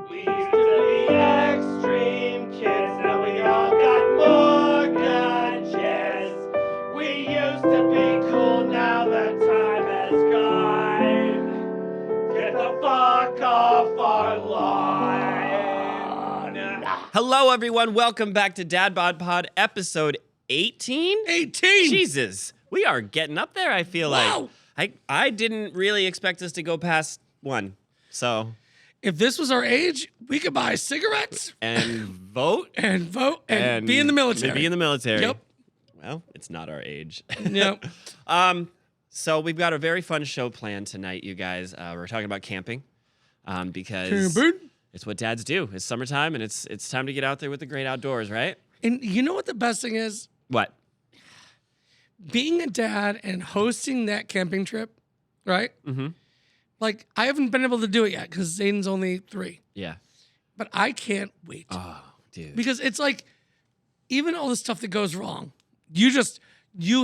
We used to be extreme kids, now we all got mortgages. We used to be cool, now that time has gone. Get the fuck off our lawn. Hello, everyone. Welcome back to DadBodPod, episode 18? 18! Jesus. We are getting up there, I feel Wow. like. I didn't really expect us to go past one. So, If this was our age, we could buy cigarettes and vote. and vote and be in the military. Be in the military. Yep. Well, it's not our age. Yep. So we've got a very fun show planned tonight, you guys. We're talking about camping because Camping. it's what dads do. It's summertime, and it's time to get out there with the great outdoors, right? And you know what the best thing is? What? Being a dad and hosting that camping trip, right? Mm-hmm. Like, I haven't been able to do it yet because Zayden's only 3. Yeah. But I can't wait. Oh, dude. Because it's like, even all the stuff that goes wrong, you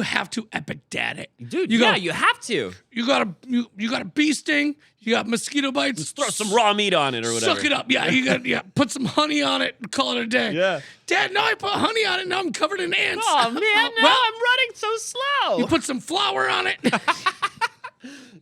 have to epic dad it. Dude, you you have to. You got a bee sting, you got mosquito bites. Just throw some raw meat on it or whatever. Suck it up. Yeah, you got put some honey on it and call it a day. Yeah. Dad, now I put honey on it, now I'm covered in ants. Oh, man, no, Well, I'm running so slow. you put some flour on it.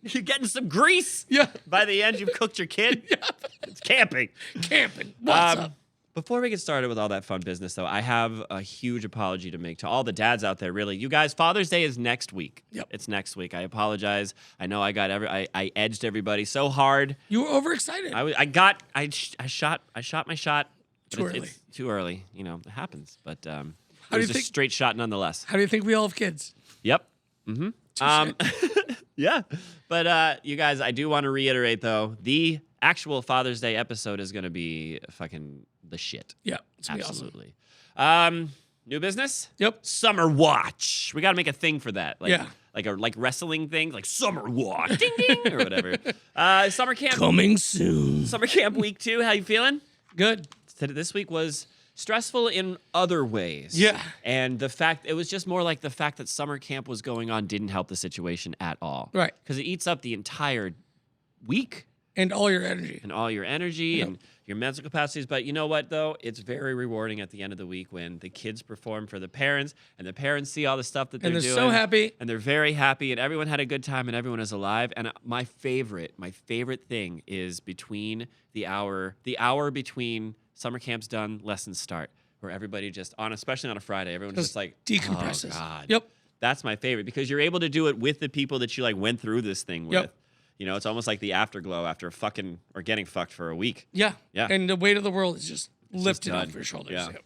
You're getting some grease. Yeah. By the end, you've cooked your kid. Yeah. It's camping. Camping. What's up? Before we get started with all that fun business, though, I have a huge apology to make to all the dads out there, really. You guys, Father's Day is next week. Yep. It's next week. I apologize. I know I got I edged everybody so hard. You were overexcited. I shot my shot. but Too it's early. Too early. You know, it happens. But it do was you a think- straight shot nonetheless. How do you think we all have kids? Yep. Mm-hmm. Yeah. But you guys, I do want to reiterate though, the actual Father's Day episode is going to be fucking the shit. Yeah. It's gonna be awesome. Absolutely. New business? Yep. Summer watch. We got to make a thing for that. Like, Yeah. Like wrestling thing, like summer watch, ding ding, or whatever. Summer camp. Coming soon. Summer camp week 2. How you feeling? Good. This week was stressful in other ways. Yeah. And it was just more like the fact that summer camp was going on didn't help the situation at all. Right. Because it eats up the entire week And all your energy. and all your energy Yep. and your mental capacities. But you know what, though? It's very rewarding at the end of the week when the kids perform for the parents and the parents see all the stuff that they're And doing. they're so happy. And they're very happy, and everyone had a good time, and everyone is alive. And my favorite thing is between the hour between summer camp's done, lessons start, where everybody especially on a Friday, everyone's just like decompresses. Oh, God. Yep. That's my favorite because you're able to do it with the people that you like went through this thing with. Yep. You know, it's almost like the afterglow after fucking or getting fucked for a week. Yeah. Yeah. And the weight of the world is just lifted done. off your shoulders. Yeah. Yep.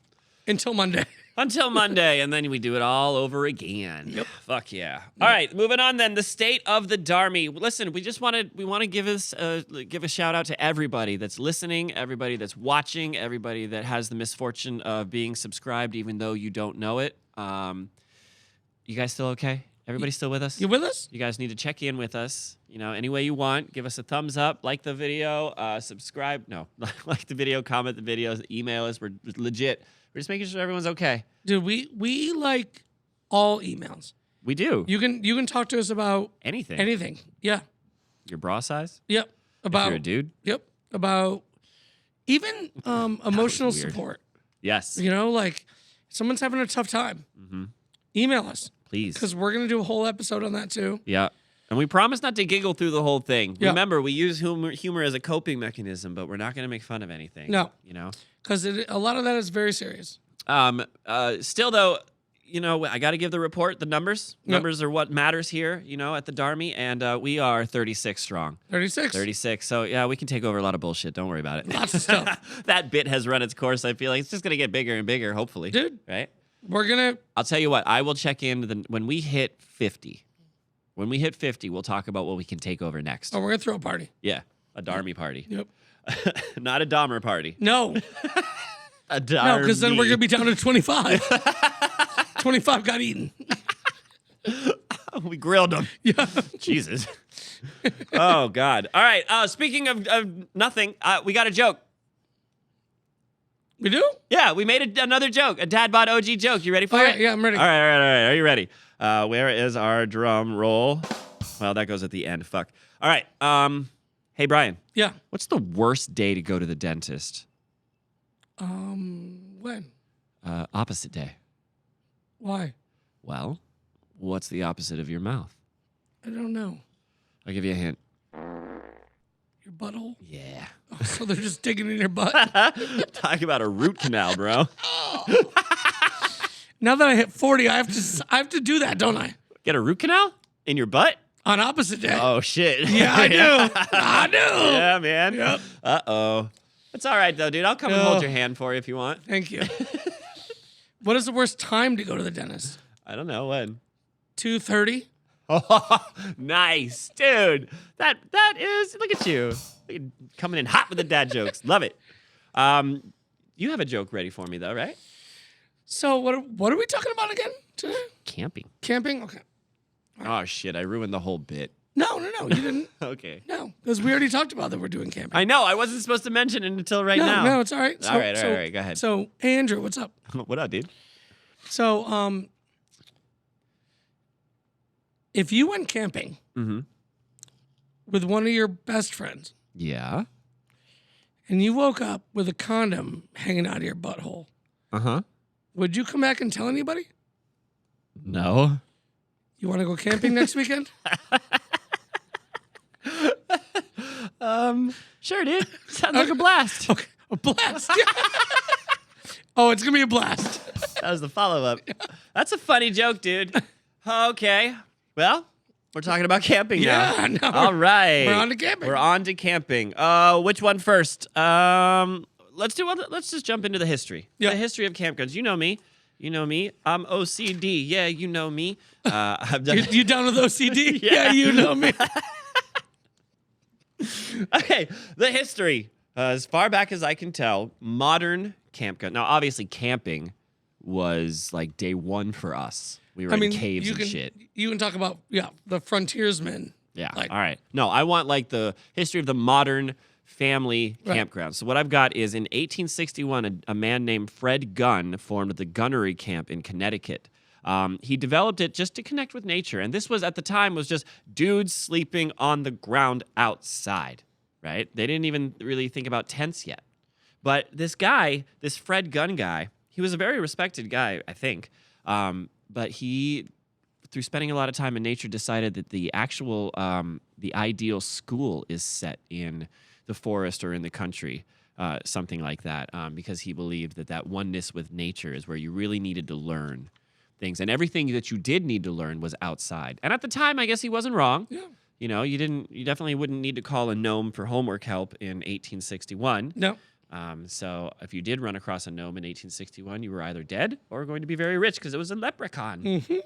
Until Monday. Until Monday, and then we do it all over again. Yep. Fuck yeah. All right, moving on then. The state of the Darmy. Listen, we want to give a shout out to everybody that's listening, everybody that's watching, everybody that has the misfortune of being subscribed, even though you don't know it. You guys still okay? Everybody still with us? You with us? You guys need to check in with us, any way you want. Give us a thumbs up, like the video, subscribe. No, like the video, comment the videos, email us. We're legit. We're just making sure everyone's okay. Dude, we like all emails. We do. You can talk to us about Anything. anything. Yeah. Your bra size? Yep. If About you're a dude? Yep. About even emotional weird. support. Yes. Like someone's having a tough time. Mm-hmm. Email us. Please. Because we're gonna do a whole episode on that too. Yeah. And we promise not to giggle through the whole thing. Yeah. Remember, we use humor as a coping mechanism, but we're not going to make fun of anything. No. Because a lot of that is very serious. Still, though, I got to give the report, the numbers. Yep. Numbers are what matters here, at the Darmy. And we are 36 strong. 36. 36. So, yeah, we can take over a lot of bullshit. Don't worry about it. Lots of stuff. That bit has run its course, I feel like. It's just going to get bigger and bigger, hopefully. Dude. Right? We're gonna I'll tell you what. I will check in when we hit 50. When we hit 50, we'll talk about what we can take over next. we're gonna throw a party. Yeah, a Darmy party. Yep. Not a Dahmer party. No. A Darmy. No, because then we're gonna be down to 25. 25 got eaten. We grilled them. Yeah. Jesus. Oh, God. All right. Speaking of nothing, we got a joke. We do? Yeah, we made another joke, a DadBod OG joke. You ready for it? Yeah, I'm ready. All right. Are you ready? Where is our drum roll? Well, that goes at the end. Fuck. All right. Hey, Brian, Yeah. what's the worst day to go to the dentist? When? Opposite day. Why? Well, what's the opposite of your mouth? I don't know. I'll give you a hint. Your butthole? Yeah. Oh, so they're just digging in your butt? Talk about a root canal, bro. Now that I hit 40, I have to do that, don't I? Get a root canal in your butt? On opposite day. Oh, shit. Yeah, I do. I do. Yeah, man. Yep. Uh-oh. It's all right, though, dude. I'll come and hold your hand for you if you want. Thank you. What is the worst time to go to the dentist? I don't know when. 2:30? Oh, nice, dude. That is. Look at you. Coming in hot with the dad jokes. Love it. You have a joke ready for me, though, right? So what are we talking about again today? Camping. Camping? Okay. Oh, shit. I ruined the whole bit. No, you didn't. Okay. No, because we already talked about that we're doing camping. I know. I wasn't supposed to mention it until right now. No, it's all right. All right. Go ahead. So, Andrew, what's up? What up, dude? So, if you went camping with one of your best friends Yeah. and you woke up with a condom hanging out of your butthole, Uh-huh. would you come back and tell anybody? No. You want to go camping next weekend? Sure, dude. Sounds like a blast. Okay, a blast. Oh, it's going to be a blast. That was the follow-up. That's a funny joke, dude. Okay. Well, we're talking about camping now. Yeah, no, All right. we're on to camping. We're on to camping. Which one first? Let's just jump into the history. Yeah. The history of campgrounds. You know me. I'm OCD. Yeah, you know me. I've done. You down with OCD? Yeah, you know me. Okay, the history. As far back as I can tell, modern campground. Now, obviously, camping was like day one for us. We were in caves and shit. You can talk about, the frontiersmen. Yeah. Like, all right. No, I want like the history of the modern family campground. So what I've got is in 1861, a man named Fred Gunn formed the Gunnery Camp in Connecticut. He developed it just to connect with nature. And this was, at the time, was just dudes sleeping on the ground outside, right? They didn't even really think about tents yet. But this guy, this Fred Gunn guy, he was a very respected guy, I think. But he, through spending a lot of time in nature, decided that the actual, the ideal school is set in the forest or in the country, something like that, because he believed that oneness with nature is where you really needed to learn things, and everything that you did need to learn was outside. And at the time, I guess he wasn't wrong. Yeah. You know, you definitely wouldn't need to call a gnome for homework help in 1861. No. So if you did run across a gnome in 1861, you were either dead or going to be very rich because it was a leprechaun. Mm-hmm.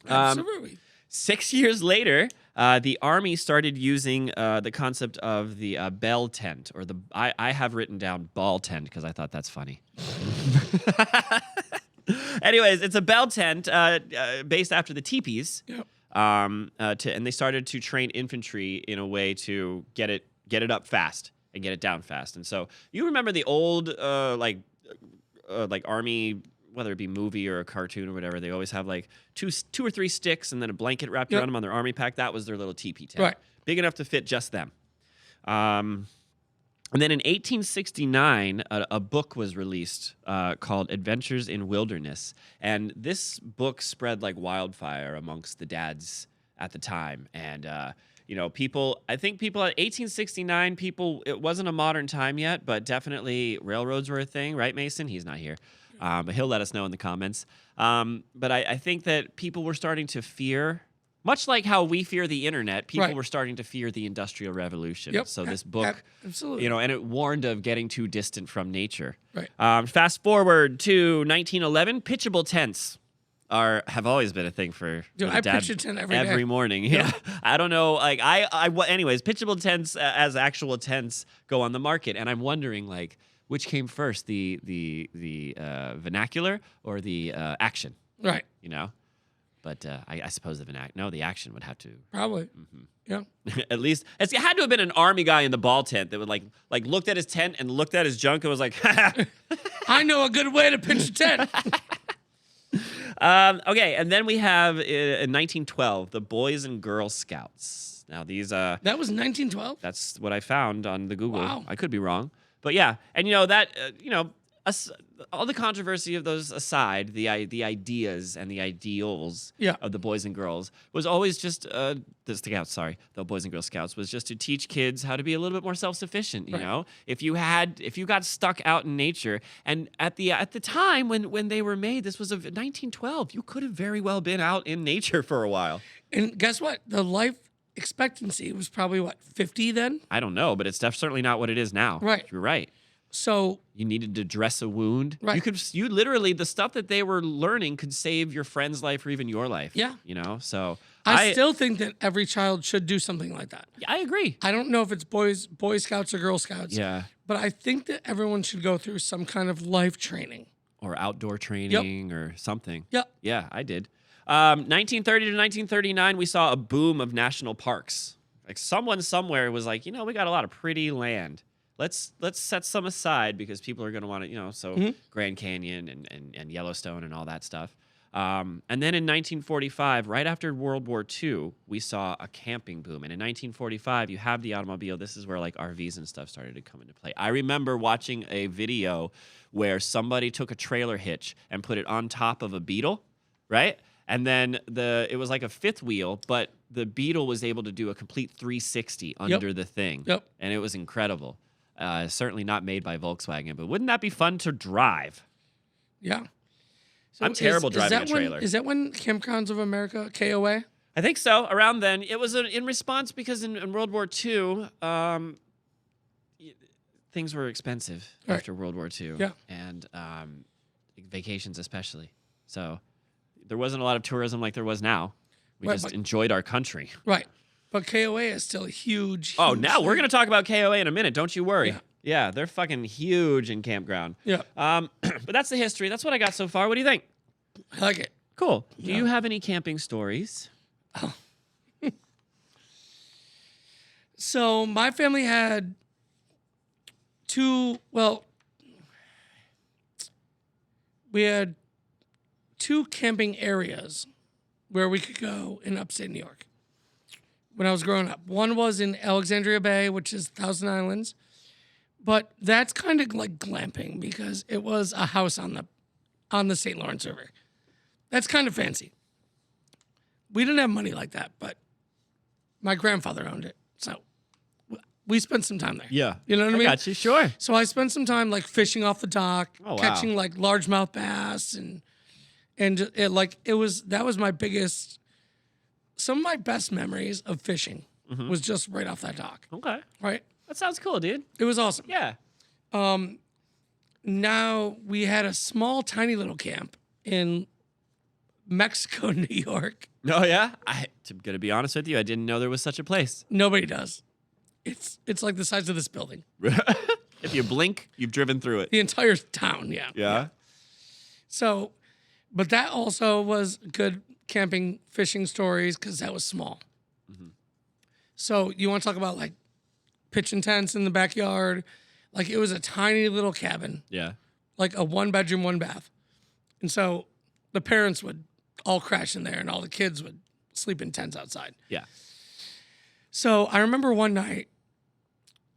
Absolutely. 6 years later, the Army started using the concept of the bell tent, or I have written down ball tent because I thought that's funny. Anyways, it's a bell tent based after the teepees. Yep. And they started to train infantry in a way to get it up fast and get it down fast. And so you remember the old like Army, whether it be movie or a cartoon or whatever, they always have like two or three sticks and then a blanket wrapped around them on their army pack. That was their little teepee tent. Right. Big enough to fit just them. And then in 1869, a book was released called Adventures in Wilderness. And this book spread like wildfire amongst the dads at the time. And, I think people at 1869, it wasn't a modern time yet, but definitely railroads were a thing, right, Mason? He's not here. But he'll let us know in the comments. But I think that people were starting to fear, much like how we fear the internet, people were starting to fear the Industrial Revolution. Yep. So this book, absolutely. and it warned of getting too distant from nature. Right. Fast forward to 1911, pitchable tents have always been a thing for Dude, I pitch a tent every day. morning. Yeah. I don't know. Like anyways, pitchable tents as actual tents go on the market, and I'm wondering like which came first, the vernacular or the action? Right. But I suppose the action would have to. Probably. Mm-hmm. Yeah. At least it had to have been an army guy in the ball tent that would like looked at his tent and looked at his junk and was like, I know a good way to pitch a tent. Okay, and then we have in 1912 the Boys and Girl Scouts. Now these That was 1912. that's what I found on the Google. Wow. I could be wrong, but yeah, and that all the controversy of those aside, the ideas and the ideals Yeah. of the Boys and Girls was always just the Scouts. Sorry, the Boys and Girls Scouts was just to teach kids how to be a little bit more self-sufficient. You Right. know, if you got stuck out in nature, and at the time when they were made, this was of 1912. You could have very well been out in nature for a while. And guess what? The life expectancy was probably, 50 then? I don't know, but it's certainly not what it is now. Right. You're right. So, You needed to dress a wound. Right. You literally, the stuff that they were learning could save your friend's life or even your life. Yeah. So I still think that every child should do something like that. I agree. I don't know if it's Boy Scouts or Girl Scouts. Yeah. But I think that everyone should go through some kind of life training. Or outdoor training or something. Yep. Yeah, I did. 1930 to 1939, we saw a boom of national parks. Like someone somewhere was like, we got a lot of pretty land. Let's set some aside because people are going to want to, Grand Canyon and Yellowstone and all that stuff. And then in 1945, right after World War II, we saw a camping boom. And in 1945, you have the automobile. This is where like RVs and stuff started to come into play. I remember watching a video where somebody took a trailer hitch and put it on top of a Beetle, right? And then it was like a fifth wheel, but the Beetle was able to do a complete 360 under the thing. Yep. And it was incredible. Certainly not made by Volkswagen, but wouldn't that be fun to drive? Yeah. So I'm terrible driving a trailer. Is that when Campgrounds of America, KOA? I think so. Around then, it was in response because in World War II, things were expensive after World War II. Yeah. And vacations especially. So there wasn't a lot of tourism like there was now. We just enjoyed our country. Right. But KOA is still a huge Oh, now thing. we're going to talk about KOA in a minute. Don't you worry. Yeah. Yeah, they're fucking huge in campground. Yeah. But that's the history. That's what I got so far. What do you think? I like it. Cool. Do you have any camping stories? So my family had we had two camping areas where we could go in upstate New York when I was growing up. One was in Alexandria Bay, which is Thousand Islands, but that's kind of like glamping because it was a house on the St. Lawrence River. That's kind of fancy. We didn't have money like that, but my grandfather owned it, so we spent some time there. Yeah. You know what I mean? Got you. Sure. So I spent some time like fishing off the dock, Oh, wow. catching like largemouth bass, and that was my biggest. Some of my best memories of fishing was just right off that dock. Okay. Right? That sounds cool, dude. It was awesome. Yeah. Now we had a small, tiny little camp in Mexico, New York. Oh, yeah? I'm going to be honest with you. I didn't know there was such a place. Nobody does. It's like the size of this building. If you blink, you've driven through it. The entire town, yeah. Yeah? So, but that also was good camping, fishing stories because that was small. So you want to talk about like pitching tents in the backyard? Like it was a tiny little cabin, Yeah. like a 1-bedroom, 1-bath. And so the parents would all crash in there and all the kids would sleep in tents outside. Yeah. So I remember one night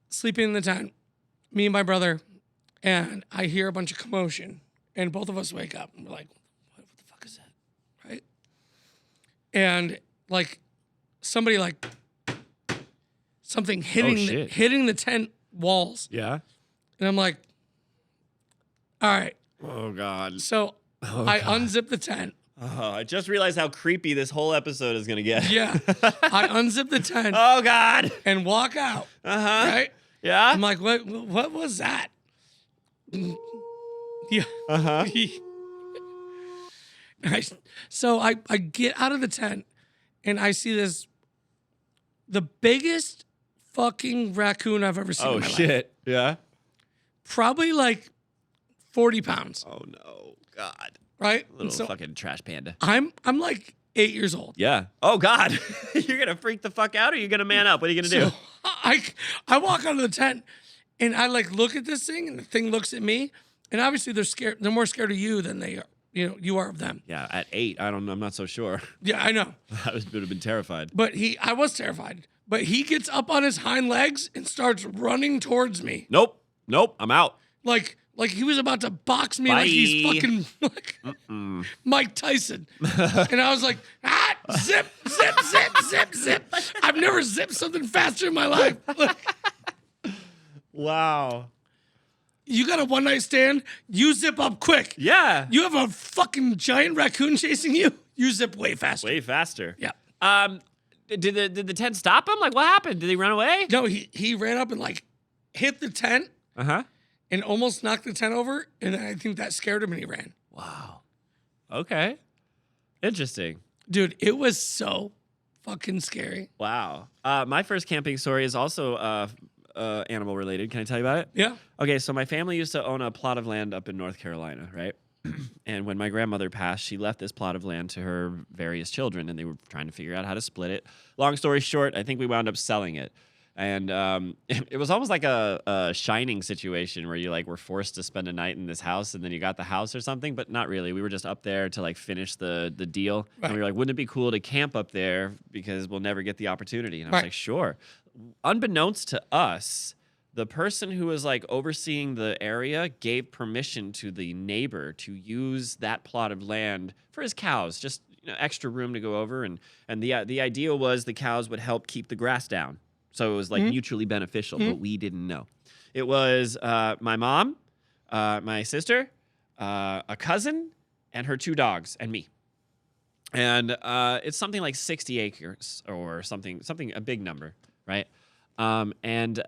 sleeping in the tent, me and my brother, and I hear a bunch of commotion, and both of us wake up and we're like, what the fuck is that? Right? And like somebody like something hitting the tent walls. Yeah. And I'm like, all right. Oh, God. So I unzip the tent. Oh, I just realized how creepy this whole episode is going to get. Yeah. I unzip the tent Oh, God. and walk out. Uh-huh. Right? Yeah? I'm like, what was that? Yeah. Uh-huh. So I get out of the tent and I see the biggest fucking raccoon I've ever seen in Oh, my life. shit. Yeah? Probably like 40 pounds, Oh, no. God. right? Little And so fucking trash panda. I'm like 8 years old. Yeah. Oh, God. You're going to freak the fuck out or you're going to man up? What are you going to do? So I walk out of the tent and I like look at this thing and the thing looks at me and obviously they're scared. They're more scared of you than they you are of them. Yeah, at 8, I'm not so sure. Yeah, I know. Would have been terrified. But I was terrified. But he gets up on his hind legs and starts running towards me. Nope, I'm out. Like he was about to box me Bye. like he's fucking like Mike Tyson. And I was like, zip, zip, zip, zip, zip. I've never zipped something faster in my life. Wow. You got a one night stand, you zip up quick. Yeah. You have a fucking giant raccoon chasing you, you zip way faster. Way faster. Yeah. Did the tent stop him? Like, what happened? Did he run away? No, he ran up and like hit the tent and almost knocked the tent over. And then I think that scared him and he ran. Wow. Okay. Interesting. Dude, it was so fucking scary. Wow. My first camping story is also animal related. Can I tell you about it? Yeah. Okay, so my family used to own a plot of land up in North Carolina, right? And when my grandmother passed, she left this plot of land to her various children, and they were trying to figure out how to split it. Long story short, I think we wound up selling it. And it was almost like a Shining situation where you like were forced to spend a night in this house, and then you got the house or something, but not really. We were just up there to like finish the deal. Right. And we were like, wouldn't it be cool to camp up there because we'll never get the opportunity? And I was like, sure. Unbeknownst to us, the person who was like overseeing the area gave permission to the neighbor to use that plot of land for his cows, just extra room to go over. And the idea was the cows would help keep the grass down. So it was like mutually beneficial, but we didn't know. It was my mom, my sister, a cousin, and her 2 dogs, and me. And it's something like 60 acres or something, a big number, right? And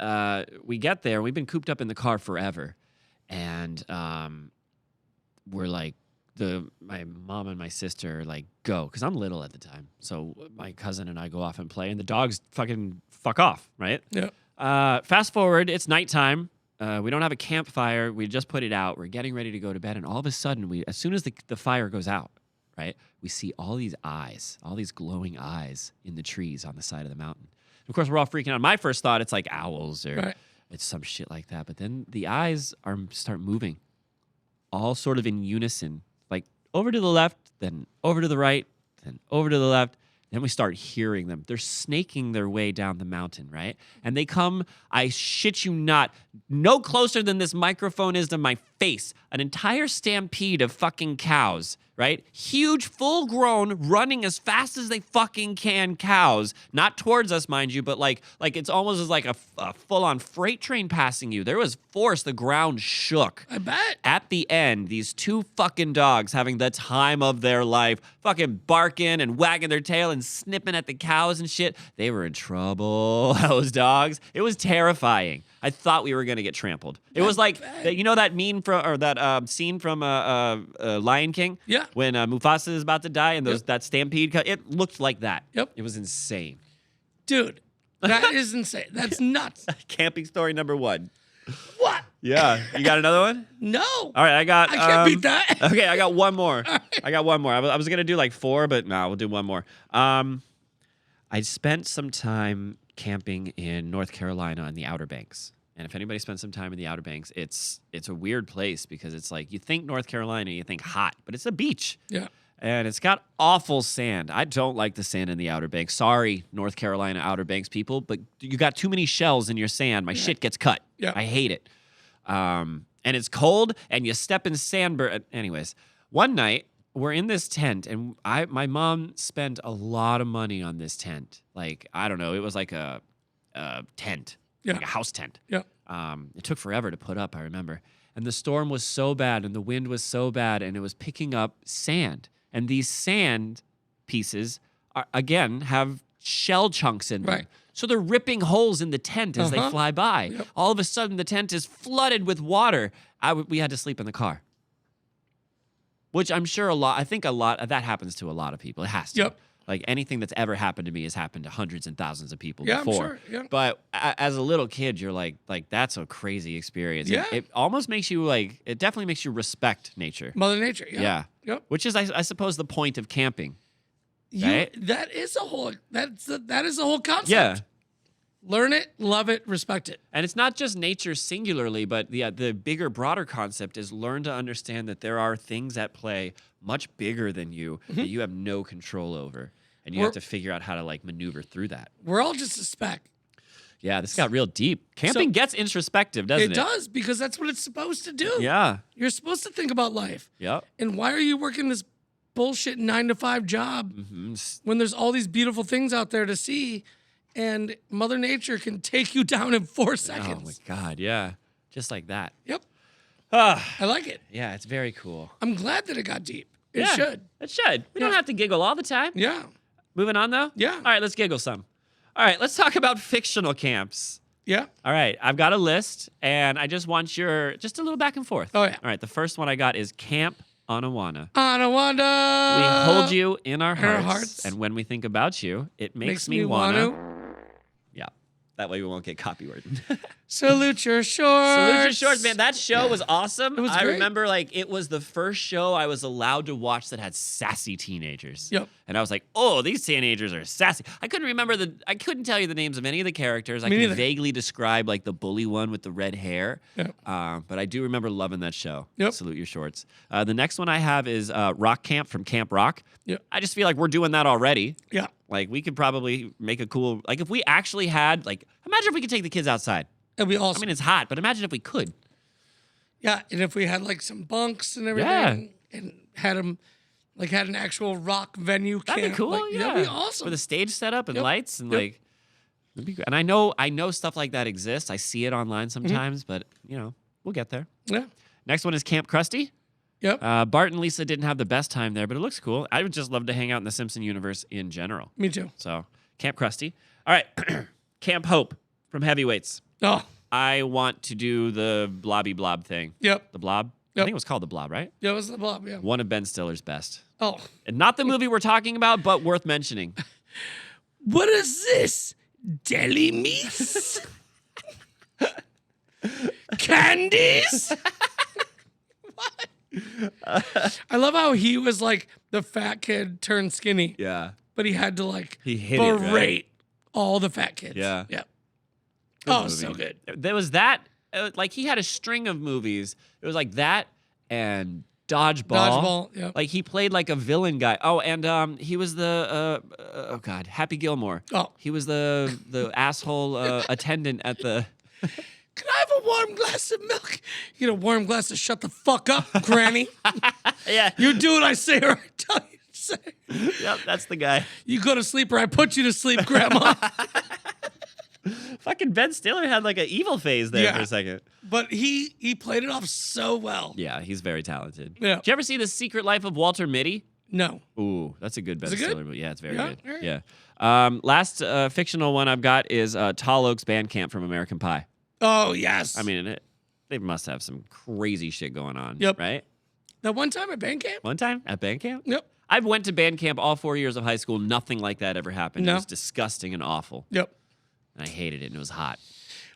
we get there. We've been cooped up in the car forever, and we're like, my mom and my sister like go because I'm little at the time. So my cousin and I go off and play, and the dogs fuck off, right? Yeah. Fast forward, it's nighttime. We don't have a campfire. We just put it out. We're getting ready to go to bed, and all of a sudden, as soon as the fire goes out, right, we see all these eyes, all these glowing eyes in the trees on the side of the mountain. Of course, we're all freaking out. My first thought, it's like owls or it's some shit like that. But then the eyes start moving, all sort of in unison, like over to the left, then over to the right, then over to the left. Then we start hearing them. They're snaking their way down the mountain, right? And they come, I shit you not, no closer than this microphone is to my face. An entire stampede of fucking cows, right? Huge, full-grown, running as fast as they fucking can cows. Not towards us, mind you, but like it's almost as like a full-on freight train passing you. There was force. The ground shook. I bet. At the end, these 2 fucking dogs having the time of their life, fucking barking and wagging their tail and snipping at the cows and shit. They were in trouble, those dogs. It was terrifying. I thought we were going to get trampled. It was like, you know that meme from, or that scene from Lion King? Yeah. When Mufasa is about to die and that stampede, it looked like that. Yep. It was insane. Dude, that is insane. That's nuts. Camping story number 1. What? Yeah. You got another one? No. All right, I can't beat that. Okay, I got one more. I got one more. I was going to do like 4, but no, we'll do one more. I spent some time camping in North Carolina in the Outer Banks. And if anybody spent some time in the Outer Banks, it's a weird place because it's like you think North Carolina, you think hot, but it's a beach. Yeah. And it's got awful sand. I don't like the sand in the Outer Banks. Sorry, North Carolina Outer Banks people, but you got too many shells in your sand. My shit gets cut. Yeah. I hate it. And it's cold, and you step in sand. Anyways, one night, we're in this tent, and my mom spent a lot of money on this tent. Like, I don't know, it was like a tent, like a house tent. Yeah. It took forever to put up, I remember. And the storm was so bad, and the wind was so bad, and it was picking up sand. And these sand pieces, have shell chunks in them. Right. So they're ripping holes in the tent as they fly by. Yep. All of a sudden, the tent is flooded with water. We had to sleep in the car. Which I'm sure I think a lot, that happens to a lot of people. It has to. Yep. Like anything that's ever happened to me has happened to hundreds and thousands of people Yeah, before. I'm sure. Yeah. But as a little kid, you're like that's a crazy experience. Yeah. It almost makes you it definitely makes you respect nature. Mother Nature. Yeah. Yeah. Yep. Which is, I suppose, the point of camping. Right? That is a whole concept. Yeah. Learn it, love it, respect it. And it's not just nature singularly, but the bigger, broader concept is learn to understand that there are things at play much bigger than you that you have no control over. And you have to figure out how to like maneuver through that. We're all just a speck. Yeah, this got real deep. Camping gets introspective, doesn't it? It does, because that's what it's supposed to do. Yeah. You're supposed to think about life. Yep. And why are you working this bullshit 9-to-5 job when there's all these beautiful things out there to see? And Mother Nature can take you down in 4 seconds. Oh, my God, yeah. Just like that. Yep. Ah, I like it. yeah, it's very cool. I'm glad that it got deep. It Yeah, should. It should. We don't have to giggle all the time. Yeah. Moving on, though? Yeah. All right, let's giggle some. All right, let's talk about fictional camps. Yeah. All right, I've got a list, and I just want just a little back and forth. Oh, yeah. All right, the first one I got is Camp Anawana. Anawanda. We hold you in our hearts, hearts. and when we think about you, it makes me wanna. want Yeah, that way we won't get copywritten. salute your shorts. Salute your shorts, man. That show was awesome. It was I great. remember it was the first show I was allowed to watch that had sassy teenagers. Yep. And I was like, oh, these teenagers are sassy. I couldn't tell you the names of any of the characters. I Me can neither. vaguely describe like the bully one with the red hair. Yep. But I do remember loving that show. Yep. Salute your shorts. The next one I have is Rock Camp from Camp Rock. Yep. I just feel like we're doing that already. Yeah. Like we could probably make a cool, like if we actually had, like, imagine if we could take the kids outside. It'd be awesome. I mean, it's hot, but imagine if we could. Yeah, and if we had like some bunks and everything, and had them like had an actual rock venue That'd camp, be cool. like, Yeah, that'd be awesome. With a stage setup and Yep. lights and Yep. like, it'd be great. And I know stuff like that exists. I see it online sometimes, but we'll get there. Yeah. Next one is Camp Krusty. Yep. Bart and Lisa didn't have the best time there, but it looks cool. I would just love to hang out in the Simpson universe in general. Me too. So Camp Krusty. All right, Camp Hope from Heavyweights. Oh. I want to do the blobby blob thing. Yep. The blob. I Yep. think it was called the blob, right? Yeah, it was the blob. Yeah. One of Ben Stiller's best. Oh. And not the movie we're talking about, but worth mentioning. What is this? Deli meats? Candies? What? I love how he was like the fat kid turned skinny, Yeah. but he had to like He hit it, berate right? all the fat kids. Yeah. Yep. Good Oh, movie. so good. There was that. Like he had a string of movies. It was like that and Dodgeball. Dodgeball, yep. Like he played like a villain guy. Oh, and he was the oh god, Happy Gilmore. Oh. He was the asshole attendant at the. Can I have a warm glass of milk? You get a warm glass of shut the fuck up, Granny. Yeah. You do what I say or I tell you to say. Yep, that's the guy. You go to sleep or I put you to sleep, Grandma. Fucking Ben Stiller had like an evil phase there Yeah. for a second. But he played it off so well. Yeah, he's very talented. Yeah. Did you ever see The Secret Life of Walter Mitty? No. Ooh, that's a good Ben it good? Stiller movie. Yeah, it's very Yeah? good. All right. Yeah. Last fictional one I've got is Tall Oaks Band Camp from American Pie. Oh, yes. I mean, they must have some crazy shit going on. Yep. Right? that one time at band camp? One time at band camp? Yep. I went to band camp all 4 years of high school. Nothing like that ever happened. It No. was disgusting and awful. Yep. And I hated it, and it was hot.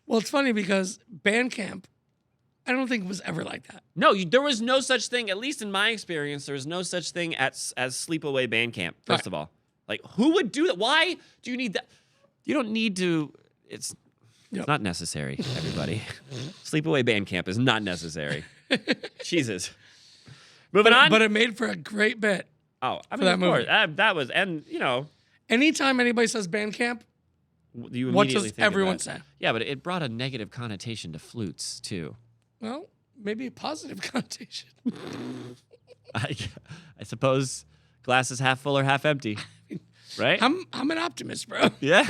Well, it's funny because band camp, I don't think was ever like that. No, there was no such thing, at least in my experience, there was no such thing as sleepaway band camp, first Right. of all. Like, who would do that? Why do you need that? You don't need to. It's not necessary, everybody. Sleepaway band camp is not necessary. Jesus. Moving on. But it made for a great bit. oh, I mean, that of course. movie. That was, and, Anytime anybody says band camp, you what immediately does think of everyone that. say? Yeah, but it brought a negative connotation to flutes, too. Well, maybe a positive connotation. I suppose glass is half full or half empty. Right? I'm an optimist, bro. Yeah.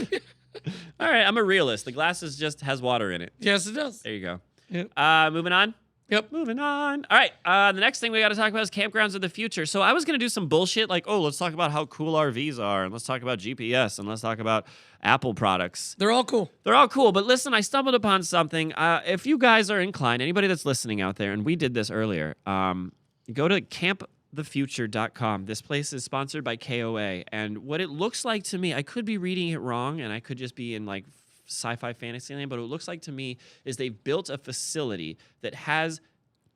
All right, I'm a realist. The glass just has water in it. Yes, it does. There you go. Yep. Moving on. Yep. Moving on. All right. The next thing we got to talk about is campgrounds of the future. So I was going to do some bullshit like, oh, let's talk about how cool RVs are, and let's talk about GPS, and let's talk about Apple products. They're all cool. They're all cool, but listen, I stumbled upon something. If you guys are inclined, anybody that's listening out there, and we did this earlier, go to campthefuture.com. This place is sponsored by KOA, and what it looks like to me, I could be reading it wrong, and I could just be in like sci-fi fantasy land, but what it looks like to me is they've built a facility that has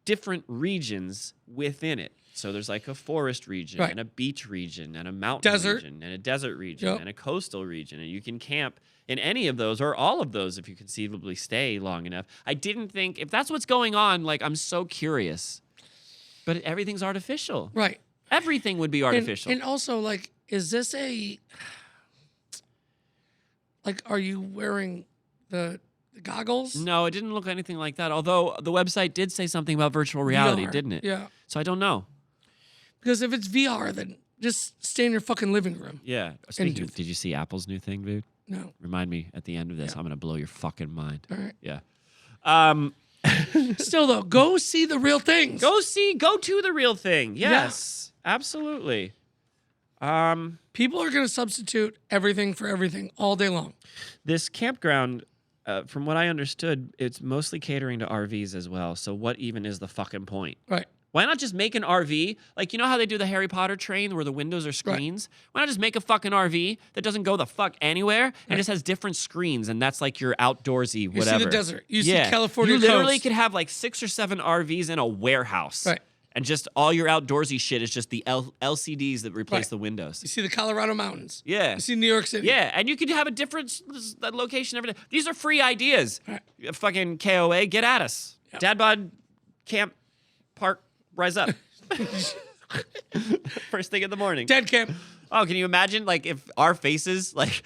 different regions within it. So there's like a forest region Right. and a beach region and a mountain Desert. region and a desert region Yep. and a coastal region. And you can camp in any of those or all of those if you conceivably stay long enough. I didn't think, if that's what's going on, like, I'm so curious. But everything's artificial. Right. Everything would be artificial. And also, like, is this like, are you wearing the goggles? No, it didn't look anything like that. Although the website did say something about virtual reality, VR. didn't it? Yeah. So I don't know. Because if it's VR, then just stay in your fucking living room. Yeah. Speaking of, did you see Apple's new thing, dude? No. Remind me at the end of this. I'm going to blow your fucking mind. All right. Yeah. Still, though, go see the real things. Go to the real thing. Yes. Absolutely. People are going to substitute everything for everything all day long. This campground, from what I understood, it's mostly catering to RVs as well. So what even is the fucking point? Right. Why not just make an RV? Like, you know how they do the Harry Potter train where the windows are screens? Why not just make a fucking RV that doesn't go the fuck anywhere and just has different screens, and that's like your outdoorsy whatever. You see the desert. You see California You literally coast. could have like 6 or 7 RVs in a warehouse. Right. And just all your outdoorsy shit is just the LCDs that replace Right. the windows. You see the Colorado mountains. Yeah. You see New York City. Yeah, and you could have a different location every day. These are free ideas. Right. Fucking KOA, get at us. Yep. DadBod Camp Park, rise up. First thing in the morning. Dead camp. Oh, can you imagine, like, if our faces, like,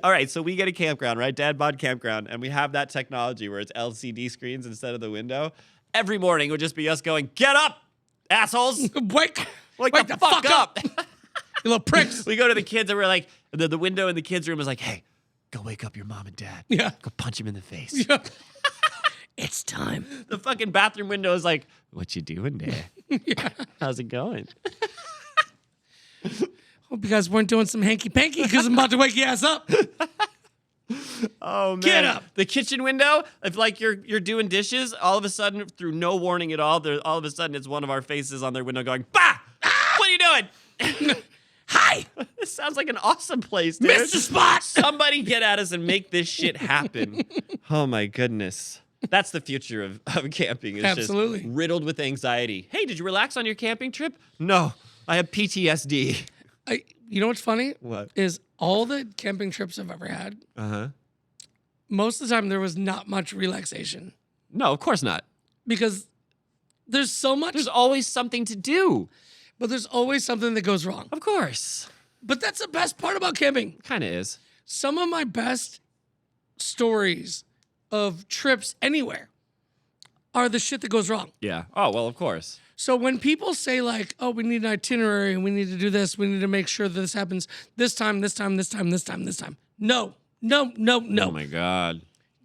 all right, so we get a campground, right? DadBod campground, and we have that technology where it's LCD screens instead of the window. Every morning it would just be us going, get up, assholes. Wake Wake the fuck up. You little pricks. We go to the kids and we're like, the window in the kids' room is like, hey, go wake up your mom and dad. Yeah. Go punch him in the face. Yeah. It's time. The fucking bathroom window is like, what you doing there? Yeah. How's it going? Hope you guys weren't doing some hanky-panky because I'm about to wake your ass up. Oh, man. Get up. The kitchen window, if like you're doing dishes, all of a sudden, through no warning at all, all of a sudden it's one of our faces on their window going, bah! What are you doing? Hi. This sounds like an awesome place, dude. Mr. Spot. Somebody get at us and make this shit happen. Oh, my goodness. That's the future of camping. It's Absolutely. just riddled with anxiety. Hey, did you relax on your camping trip? No, I have PTSD. You know what's funny? What? Is all the camping trips I've ever had, Uh-huh. most of the time there was not much relaxation No, of course not. because there's so much, There's always something to do. but there's always something that goes wrong. Of course. But that's the best part about camping. Kind of is. Some of my best stories of trips anywhere are the shit that goes wrong. Yeah. Oh, well, of course. So when people say like, oh, we need an itinerary and we need to do this, we need to make sure that this happens this time. No. Oh, my God.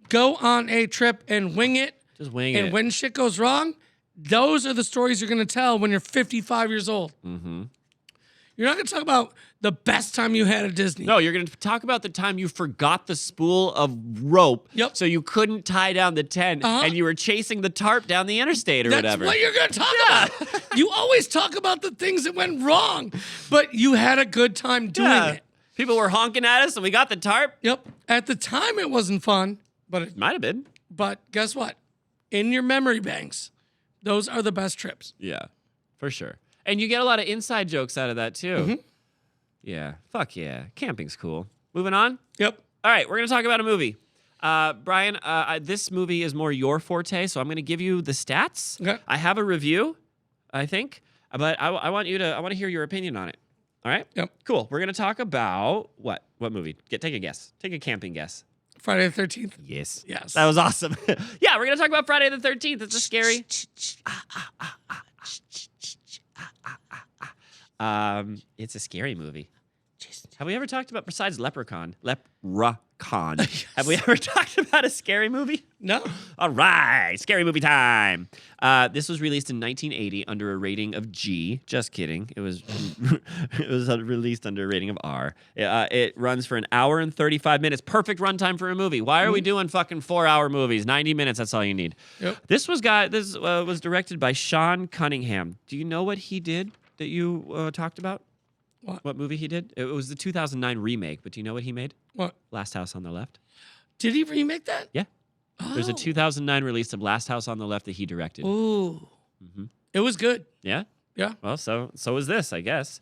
Go on a trip and wing it. Just wing And it. when shit goes wrong, those are the stories you're going to tell when you're 55 years old. Mm-hmm. You're not going to talk about the best time you had at Disney. No, you're going to talk about the time you forgot the spool of rope Yep. so you couldn't tie down the tent and you were chasing the tarp down the interstate or That's whatever. what you're going to talk about. You always talk about the things that went wrong, but you had a good time doing it. People were honking at us and we got the tarp. Yep. At the time, it wasn't fun, but Might have been. guess what? In your memory banks, those are the best trips. Yeah, for sure. And you get a lot of inside jokes out of that too. Mm-hmm. Yeah. Fuck yeah. Camping's cool. Moving on. Yep. All right, we're going to talk about a movie. Brian, this movie is more your forte, so I'm going to give you the stats. Okay. I have a review, I think, but I want to hear your opinion on it. All right? Yep. Cool. We're going to talk about what? What movie? Take a guess. Take a camping guess. Friday the 13th. Yes. Yes. That was awesome. Yeah, we're going to talk about Friday the 13th. It's a scary. It's a scary movie. Have we ever talked about, besides Leprechaun, have we ever talked about a scary movie? No. All right, scary movie time. This was released in 1980 under a rating of G. Just kidding. It was released under a rating of R. It runs for an hour and 35 minutes. Perfect runtime for a movie. Why are we doing fucking 4-hour movies? 90 minutes, that's all you need. Yep. This was directed by Sean Cunningham. Do you know what he did that you talked about? What movie he did? It was the 2009 remake, but do you know what he made? What? Last House on the Left. Did he remake that? Yeah. There's a Oh. 2009 release of Last House on the Left that he directed. Ooh. Mhm. It was good. Yeah? Yeah. Well, so is this, I guess.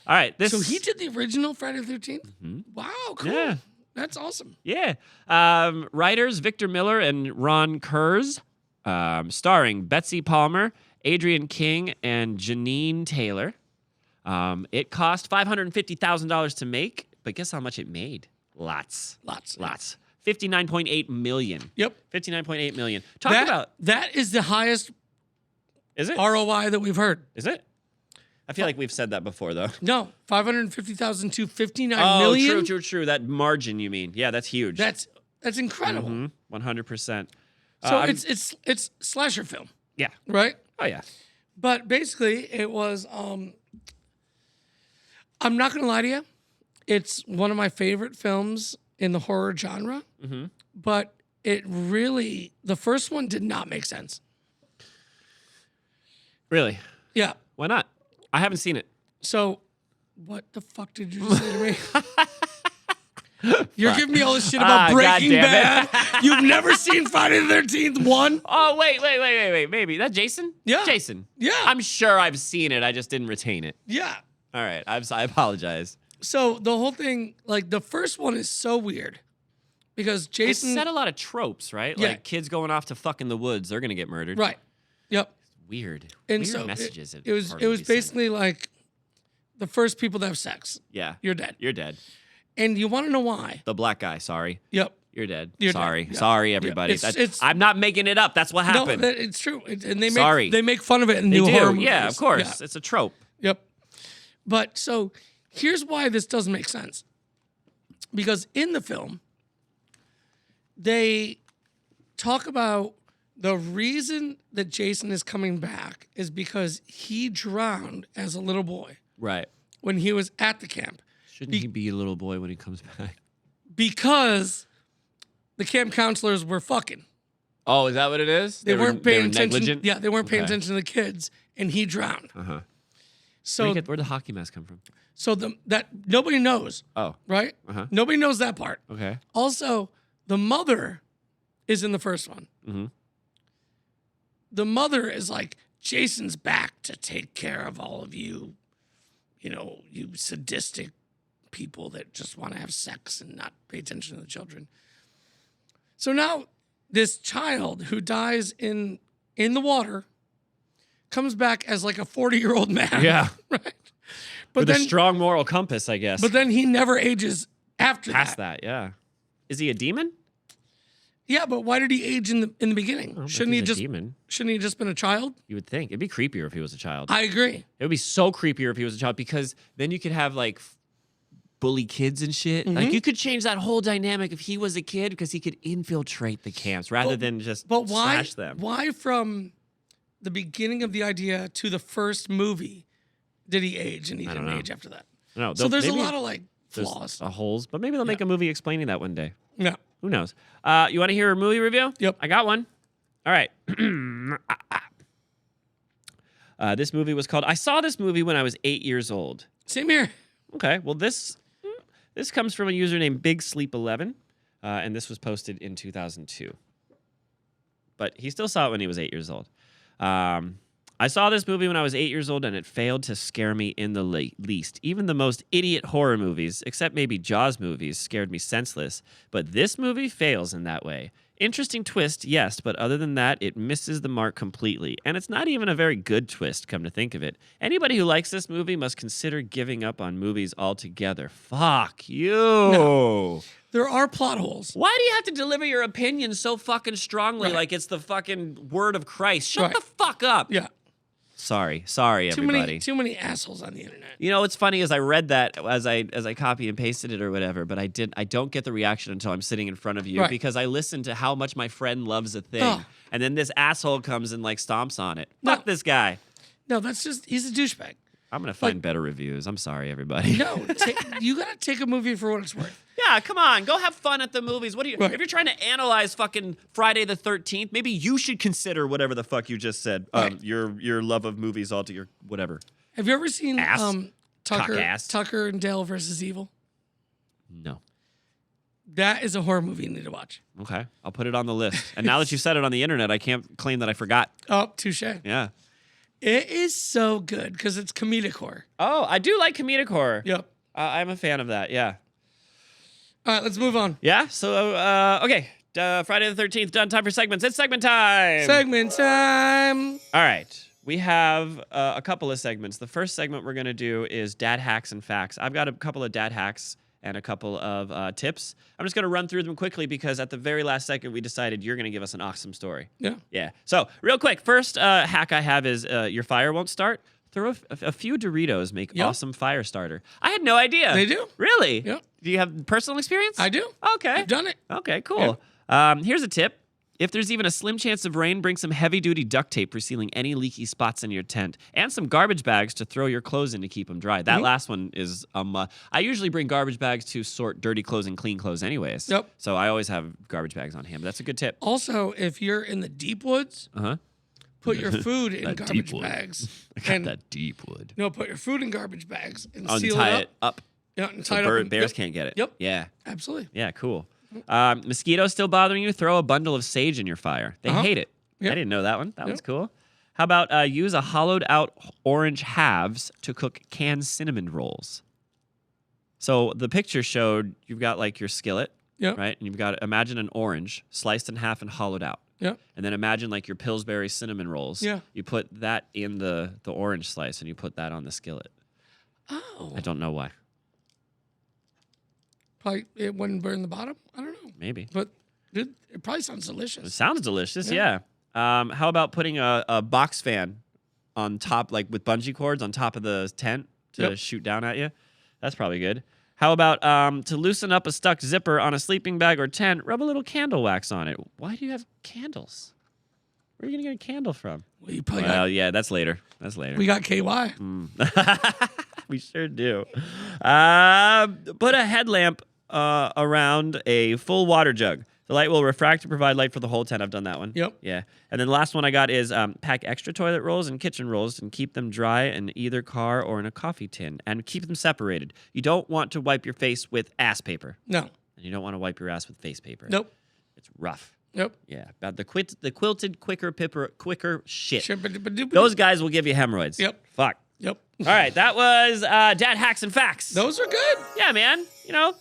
All right. This. So he did the original Friday the 13th? Wow, cool. Yeah. That's awesome. Yeah. Writers Victor Miller and Ron Kurz, starring Betsy Palmer, Adrian King, and Janine Taylor. It cost $550,000 to make, but guess how much it made? Lots. 59.8 million. Yep. 59.8 million. Talk about. That is the highest Is it? ROI that we've heard. Is it? I feel like we've said that before, though. No, 550,000 to 59 million. True. That margin, you mean? Yeah, that's huge. That's incredible. 100%. So it's slasher film, Yeah. right? Oh yeah. But basically, it was. I'm not gonna lie to you, it's one of my favorite films in the horror genre. But it really, the first one did not make sense. Really? Yeah. Why not? I haven't seen it. So, what the fuck did you just say to me? You're giving me all this shit about Breaking goddamn Bad. You've never seen Friday the 13th 1? Oh, wait. Maybe. That Jason? Yeah. Jason. Yeah. I'm sure I've seen it. I just didn't retain it. Yeah. All right. I apologize. So the whole thing, like the first one is so weird because It Jason. set a lot of tropes, right? Yeah. Like kids going off to fuck in the woods. They're going to get murdered. Right. Yep. Weird. And Weird so messages. it was basically like the first people to have sex. Yeah. You're dead. You're dead. And you want to know why? The black guy. Sorry. Yep. You're dead. You're sorry. dead. Yeah. Sorry, everybody. Yeah. It's- I'm not making it up. That's what happened. No, it's true. And Sorry. they make fun of it in They new do. horror movies. Yeah, of course. Yeah. It's a trope. Yep. But so here's why this doesn't make sense. Because in the film, they talk about the reason that Jason is coming back is because he drowned as a little boy Right. when he was at the camp. Shouldn't he be a little boy when he comes back? Because the camp counselors were fucking. Oh, is that what it is? They weren't paying attention. Negligent? Yeah, they weren't paying Okay. attention to the kids, and he drowned. Uh-huh. So, Where'd the hockey mask come from? that nobody knows, Oh, right? Uh-huh. Nobody knows that part. okay. Also, the mother is in the first one. Mhm. The mother is like, Jason's back to take care of all of you, you sadistic people that just want to have sex and not pay attention to the children. So now this child who dies in the water comes back as like a 40-year-old man. Yeah. Right? But With then a strong moral compass, I guess. but then he never ages after Past that. that, yeah. Is he a demon? Yeah, but why did he age in the beginning? I don't Shouldn't think he he's a demon? shouldn't he just been a child? You would think. It'd be creepier if he was a child. I agree. It would be so creepier if he was a child because then you could have like bully kids and shit. Mm-hmm. Like you could change that whole dynamic if he was a kid because he could infiltrate the camps rather than just But why slash them. why from the beginning of the idea to the first movie did he age and he didn't know. age after that? No, So there's a maybe lot of like there's, flaws. holes, but maybe they'll make a movie explaining that one day. Yeah. Who knows? You want to hear a movie review? Yep. I got one. All right. This movie was called. I saw this movie when I was 8 years old. Same here. Okay. Well, this comes from a user named Big Sleep 11, and this was posted in 2002. But he still saw it when he was 8 years old. I saw this movie when I was 8 years old, and it failed to scare me in the least. Even the most idiot horror movies, except maybe Jaws movies, scared me senseless. But this movie fails in that way. Interesting twist, yes, but other than that, it misses the mark completely. And it's not even a very good twist, come to think of it. Anybody who likes this movie must consider giving up on movies altogether. Fuck you. No. There are plot holes. Why do you have to deliver your opinion so fucking strongly like it's the fucking word of Christ? Shut the fuck up. Yeah. Sorry, everybody. Too many assholes on the internet. You know what's funny is I read that as I copy and pasted it or whatever, but I don't get the reaction until I'm sitting in front of you Right. because I listen to how much my friend loves a thing, Oh. and then this asshole comes and like stomps on it. No. Fuck this guy. No, he's a douchebag. I'm gonna find better reviews. I'm sorry, everybody. No, you gotta take a movie for what it's worth. Yeah, come on, go have fun at the movies. What do you? Right. If you're trying to analyze fucking Friday the 13th, maybe you should consider whatever the fuck you just said. Right. Your love of movies altogether, whatever. Have you ever seen Ass. Cock-ass. Tucker and Dale versus Evil? No. That is a horror movie you need to watch. Okay, I'll put it on the list. And now that you've said it on the internet, I can't claim that I forgot. Oh, touche. Yeah. It is so good because it's comedic horror. Oh, I do like comedic horror. Yep. I'm a fan of that. Yeah. All right, let's move on. Yeah. So, okay. Friday the 13th, done. Time for segments. It's segment time. Segment time. All right. We have a couple of segments. The first segment we're going to do is dad hacks and facts. I've got a couple of dad hacks and a couple of tips. I'm just going to run through them quickly because at the very last second, we decided you're going to give us an awesome story. Yeah. Yeah. So, real quick, first hack I have is your fire won't start. Throw a few Doritos make awesome fire starter. I had no idea. They do. Really? Yep. Do you have personal experience? I do. Okay. I've done it. Okay, cool. Here's a tip. If there's even a slim chance of rain, bring some heavy-duty duct tape for sealing any leaky spots in your tent, and some garbage bags to throw your clothes in to keep them dry. That last one is I usually bring garbage bags to sort dirty clothes and clean clothes anyways. Yep. So I always have garbage bags on hand. But that's a good tip. Also, if you're in the deep woods, put your food in That garbage deep wood. bags. I got that deep wood. No, put your food in garbage bags and Oh, seal tie it up. Yeah, and tie So it up. and- bears yep, can't get it. Yep. Yeah. Absolutely. Yeah, cool. Mosquitoes still bothering you? Throw a bundle of sage in your fire. They hate it. Yep. I didn't know that one. That one's cool. How about use a hollowed out orange halves to cook canned cinnamon rolls? So the picture showed you've got like your skillet, Yep. right? And you've got, imagine an orange sliced in half and hollowed out. Yep. And then imagine like your Pillsbury cinnamon rolls. Yeah. You put that in the orange slice and you put that on the skillet. Oh. I don't know why. Probably it wouldn't burn the bottom. I don't know. Maybe. But it probably sounds It delicious. sounds delicious, yeah. How about putting a box fan on top, like with bungee cords on top of the tent to shoot down at you? That's probably good. How about to loosen up a stuck zipper on a sleeping bag or tent, rub a little candle wax on it. Why do you have candles? Where are you going to get a candle from? Well, you probably Well, yeah, that's later. That's later. we got KY. We sure do. Put a headlamp around a full water jug. The light will refract to provide light for the whole tent. I've done that one. Yep. Yeah. And then the last one I got is pack extra toilet rolls and kitchen rolls and keep them dry in either car or in a coffee tin and keep them separated. You don't want to wipe your face with ass paper. No. And you don't want to wipe your ass with face paper. Nope. It's rough. Nope. Yeah. But the quilted quicker shit. Those Those guys will give you hemorrhoids. Yep. Fuck. Yep. All right. That was Dad Hacks and Facts. Those are good. Yeah, man. You know,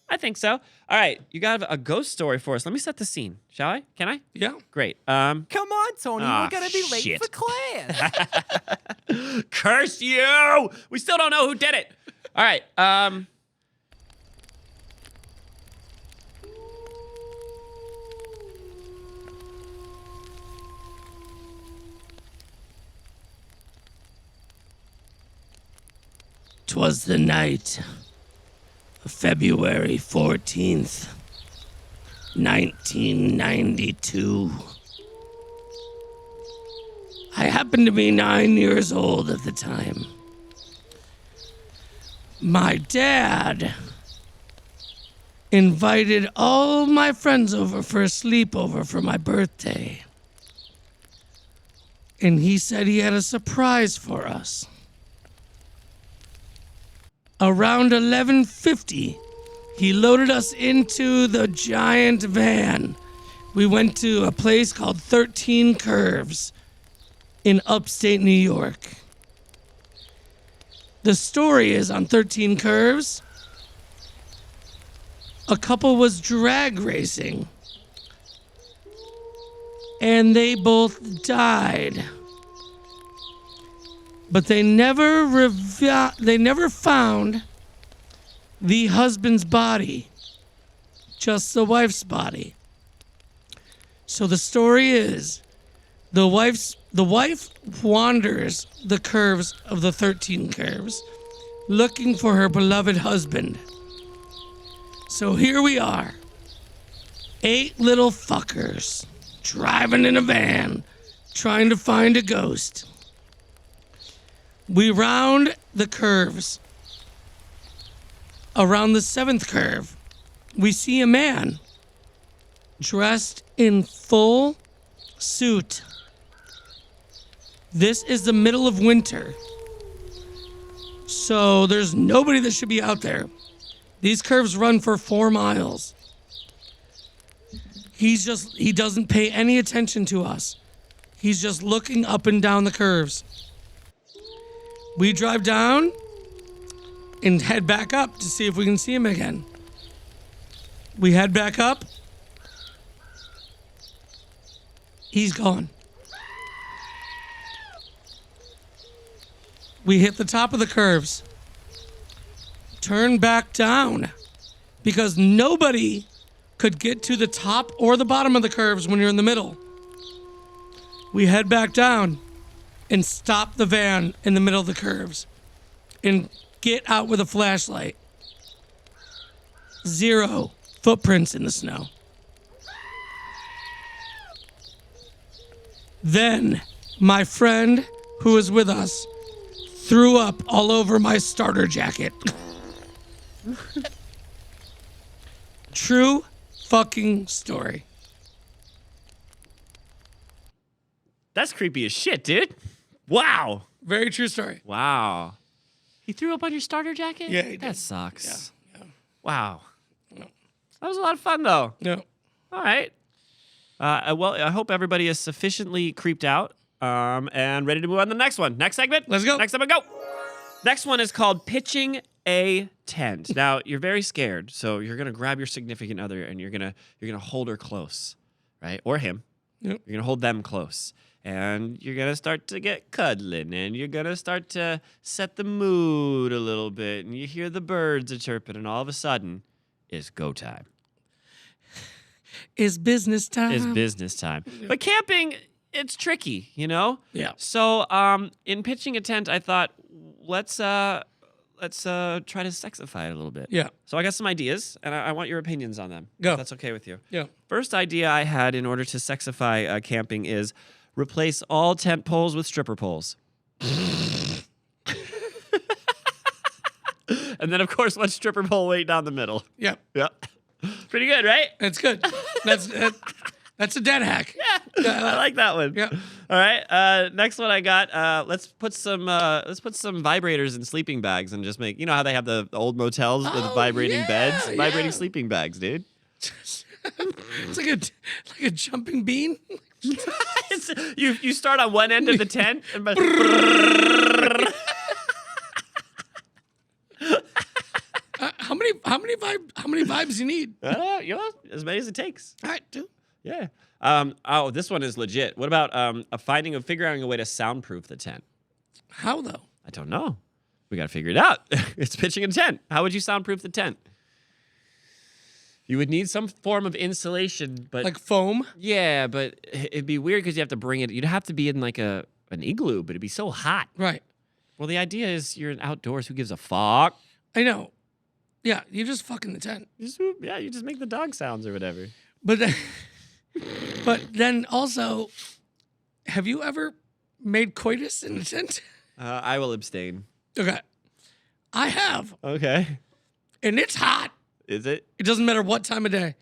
I think so. All right, you got a ghost story for us. Let me set the scene, shall I? Can I? Yeah. Great. Come on, Tony. Ah, We're gonna be late shit. for class. Curse you! We still don't know who did it. All right. 'Twas the night of February 14th, 1992. I happened to be 9 years old at the time. My dad invited all my friends over for a sleepover for my birthday. And he said he had a surprise for us. Around 11:50, he loaded us into the giant van. We went to a place called 13 Curves in upstate New York. The story is on 13 Curves, a couple was drag racing and they both died. But they never found the husband's body, just the wife's body. So the story is, the wife wanders the curves of the 13 curves, looking for her beloved husband. So here we are, 8 little fuckers driving in a van, trying to find a ghost. We round the curves. Around the 7th curve, we see a man dressed in full suit. This is the middle of winter, so there's nobody that should be out there. These curves run for 4 miles. He doesn't pay any attention to us. He's just looking up and down the curves. We drive down and head back up to see if we can see him again. We head back up. He's gone. We hit the top of the curves. Turn back down because nobody could get to the top or the bottom of the curves when you're in the middle. We head back down and stop the van in the middle of the curves and get out with a flashlight. 0 footprints in the snow. Then my friend who was with us threw up all over my starter jacket. True fucking story. That's creepy as shit, dude. Wow. Very true story. Wow. He threw up on your starter jacket? Yeah, he That did. sucks. Yeah. Wow. No. That was a lot of fun, though. No. All right. Well, I hope everybody is sufficiently creeped out and ready to move on to the next one. Next segment. Let's go. Next segment, go. Next one is called Pitching a Tent. Now, you're very scared, so you're going to grab your significant other and you're going to hold her close, right? Or him. Yep. You're going to hold them close. And you're going to start to get cuddling and you're going to start to set the mood a little bit. And you hear the birds are chirping and all of a sudden, it's go time. It's business time. It's business time. But camping, it's tricky, you know? Yeah. So in pitching a tent, I thought, let's try to sexify it a little bit. Yeah. So I got some ideas, and I want your opinions on them. Go. If that's okay with you. Yeah. First idea I had in order to sexify camping is replace all tent poles with stripper poles. And then, of course, one stripper pole way down the middle. Yeah. Yep. Pretty good, right? That's good. That's a dead hack. Yeah, I like that one. Yeah. All right. Next one I got. Let's put some vibrators in sleeping bags and just make. You know how they have the old motels with Oh, vibrating yeah, beds, vibrating yeah. sleeping bags, dude. It's like a jumping bean. You start on one end of the tent and. How many vibes you need? You know, as many as it takes. All right, two. Yeah. This one is legit. What about figuring a way to soundproof the tent? How though? I don't know. We got to figure it out. It's pitching a tent. How would you soundproof the tent? You would need some form of insulation, but Like foam? yeah, but it'd be weird because you have to bring it. You'd have to be in like an igloo, but it'd be so hot. Right. Well, the idea is you're outdoors. Who gives a fuck? I know. Yeah, you just fucking the tent. You just make the dog sounds or whatever. But then also, have you ever made coitus in a tent? I will abstain. Okay. I have. Okay. And it's hot. Is it? It doesn't matter what time of day.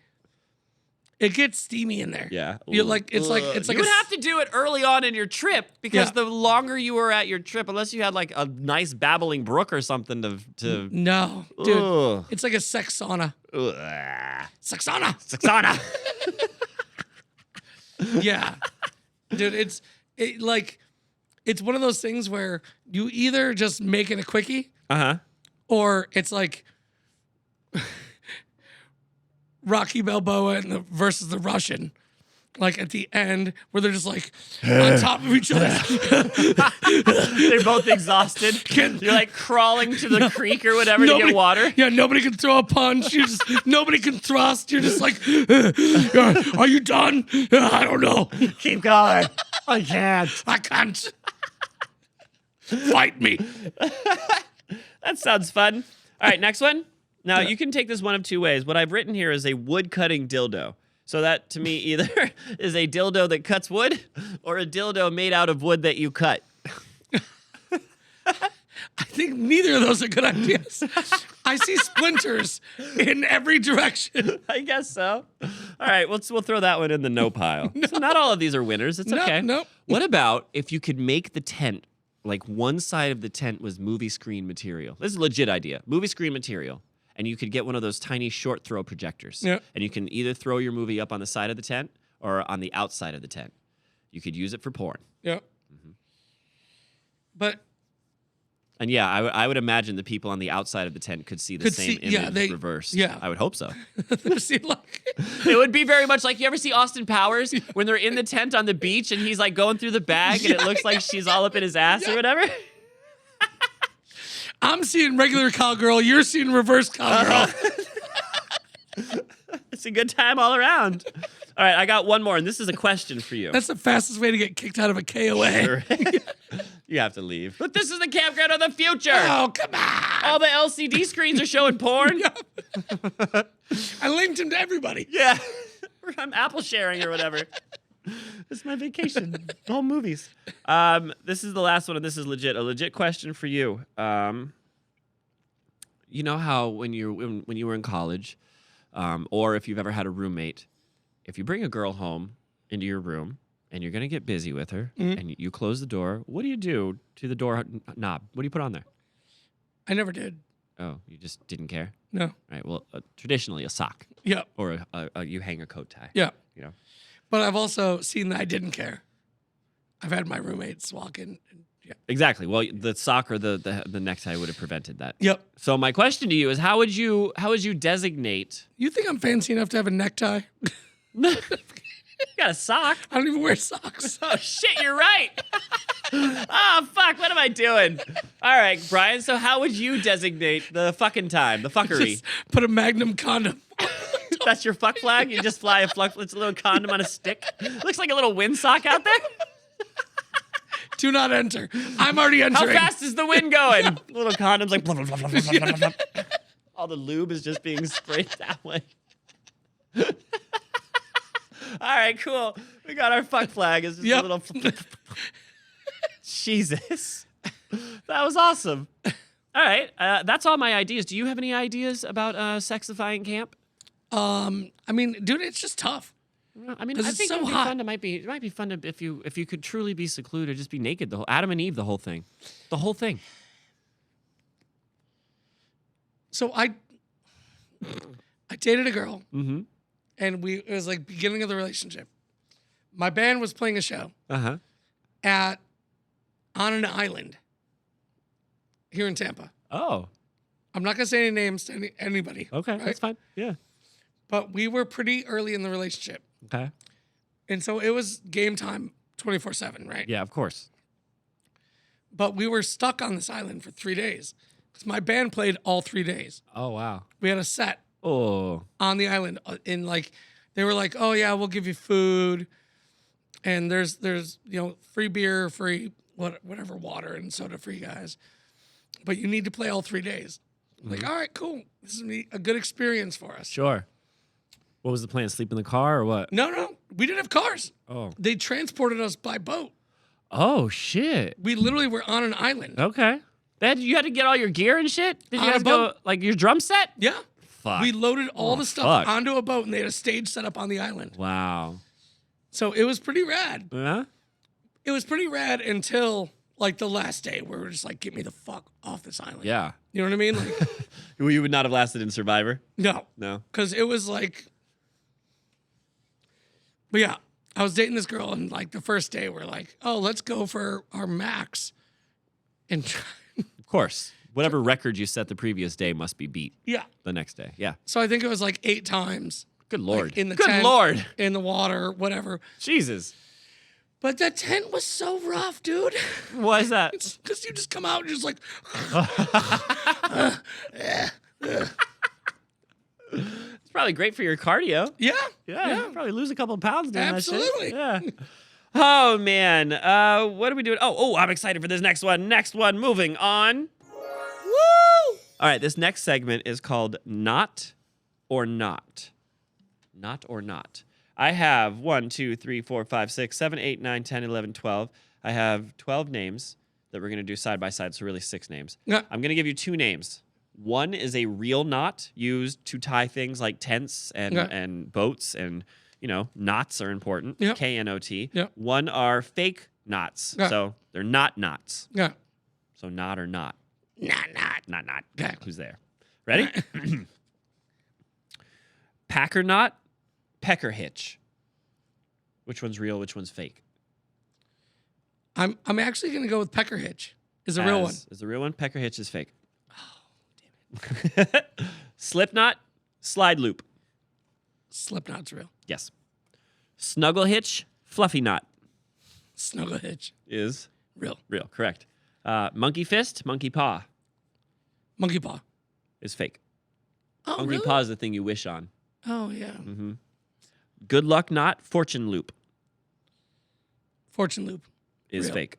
It gets steamy in there. Yeah. You're like it's like You would have to do it early on in your trip because Yeah. the longer you were at your trip, unless you had like a nice babbling brook or something to No, dude. Ugh. It's like a sex sauna. Ugh. Sex sauna. Saxana. Yeah. Dude, it's one of those things where you either just make it a quickie Uh-huh. or it's like Rocky Balboa versus the Russian. Like at the end, where they're just like on top of each other. They're both exhausted. You're like crawling to the creek or whatever to get water. Yeah, nobody can throw a punch. Nobody can thrust. You're just like, are you done? I don't know. Keep going. I can't. I can't. Fight me. That sounds fun. All right, next one. Now, you can take this one of two ways. What I've written here is a wood-cutting dildo. So that, to me, either is a dildo that cuts wood or a dildo made out of wood that you cut. I think neither of those are good ideas. I see splinters in every direction. I guess so. All right, we'll throw that one in the no pile. No. So not all of these are winners. It's okay. No. What about if you could make the tent, like one side of the tent was movie screen material? This is a legit idea. Movie screen material. And you could get one of those tiny short throw projectors. Yeah. And you can either throw your movie up on the side of the tent or on the outside of the tent. You could use it for porn. Yeah. But And yeah, I would imagine the people on the outside of the tent could see the Could same see- yeah, image they- reversed. yeah. I would hope so. See, like, It would be very much like, you ever see Austin Powers when they're in the tent on the beach and he's like going through the bag and it looks like she's all up in his ass or whatever? I'm seeing regular cowgirl. You're seeing reverse cowgirl. It's a good time all around. All right, I got one more, and this is a question for you. That's the fastest way to get kicked out of a KOA. Sure. You have to leave. But this is the campground of the future. Oh, come on. All the LCD screens are showing porn. I linked him to everybody. Yeah. I'm Apple sharing or whatever. This is my vacation. All movies. This is the last one, and this is legit. A legit question for you. You know how when you were in college, or if you've ever had a roommate, if you bring a girl home into your room and you're gonna get busy with her, and you close the door, what do you do to the door knob? What do you put on there? I never did. Oh, you just didn't care? No. All right. Well, traditionally a sock Yeah. or you hang a coat tie. Yeah. You know. But I've also seen that I didn't care. I've had my roommates walk in. And, yeah. Exactly. Well, the sock or the necktie would have prevented that. Yep. So my question to you is, how would you designate? You think I'm fancy enough to have a necktie? You got a sock. I don't even wear socks. Oh shit, you're right. Oh fuck, what am I doing? All right, Brian. So how would you designate the fucking time, the fuckery? Just put a Magnum condom. That's your fuck flag. You just fly it's a little condom on a stick. Looks like a little windsock out there. Do not enter. I'm already How entering. fast is the wind going? Little condoms like blah, blah, blah, blah, blah, blah, blah, blah. All the lube is just being sprayed that way. All right, cool. We got our fuck flag. It's just a little. Jesus, that was awesome. All right, that's all my ideas. Do you have any ideas about sexifying camp? I mean, dude, it's just tough. I mean, 'Cause I it's think so it would be hot. fun. It might be fun to, if you could truly be secluded, just be naked. Adam and Eve, the whole thing. So I dated a girl, Mm-hmm. and it was like beginning of the relationship. My band was playing a show Uh-huh. on an island here in Tampa. Oh, I'm not gonna say any names to anybody. okay. right? That's fine. Yeah. But we were pretty early in the relationship, Okay. and so it was game time 24/7, right? Yeah, of course. But we were stuck on this island for 3 days because my band played all 3 days. Oh, wow. We had a set Oh. on the island, in like they were like, oh yeah, we'll give you food, and there's free beer, free whatever, water and soda for you guys, but you need to play all 3 days. I'm like, all right, cool, this is a good experience for us. Sure. What was the plan? Sleep in the car or what? No, we didn't have cars. Oh. They transported us by boat. Oh, shit. We literally were on an island. Okay. You had to get all your gear and shit? Did you On a guys go, boat. like, your drum set? Yeah. Fuck. We loaded all the stuff fuck. onto a boat, and they had a stage set up on the island. Wow. So it was pretty rad. Yeah? It was pretty rad until like the last day where we're just like, get me the fuck off this island. Yeah. You know what I mean? Like, Well, you would not have lasted in Survivor? no. No. Because it was like, but yeah, I was dating this girl, and like the first day we're like, oh, let's go for our max. And Of course. Whatever record you set the previous day must be beat yeah. the next day. Yeah. So I think it was like 8 times. Good Lord. Like, in the Good tent, Lord. in the water, whatever. Jesus. But that tent was so rough, dude. Why is that? Because you just come out and just like, It's probably great for your cardio. yeah. Yeah. You probably lose a couple of pounds doing Absolutely. that shit. Yeah. Oh, man. What are we doing? Oh, I'm excited for this next one. Next one. Moving on. Woo! All right. This next segment is called Not or Not. Not or Not. I have 1, 2, 3, 4, 5, 6, 7, 8, 9, 10, 11, 12. I have 12 names that we're going to do side by side, so really 6 names. Yeah. I'm going to give you 2 names. One is a real knot used to tie things like tents and boats, and, knots are important. Yeah. K-N-O-T. Yeah. One are fake knots. Yeah. So they're not knots. Yeah. So not or not. Not. Okay. Who's there? Ready? Packer knot, pecker hitch. Which one's real? Which one's fake? I'm actually going to go with pecker hitch is a real one. Is the real one. Pecker hitch is fake. Oh, damn it. Slipknot, slide loop. Slipknot's real. Yes. Snuggle hitch, fluffy knot Snuggle hitch. is Real. real. Correct. Monkey fist, monkey paw Monkey paw. is fake. Oh, Monkey really? paw is the thing you wish on. Oh, yeah. Good luck knot, fortune loop Fortune loop. is Real. fake.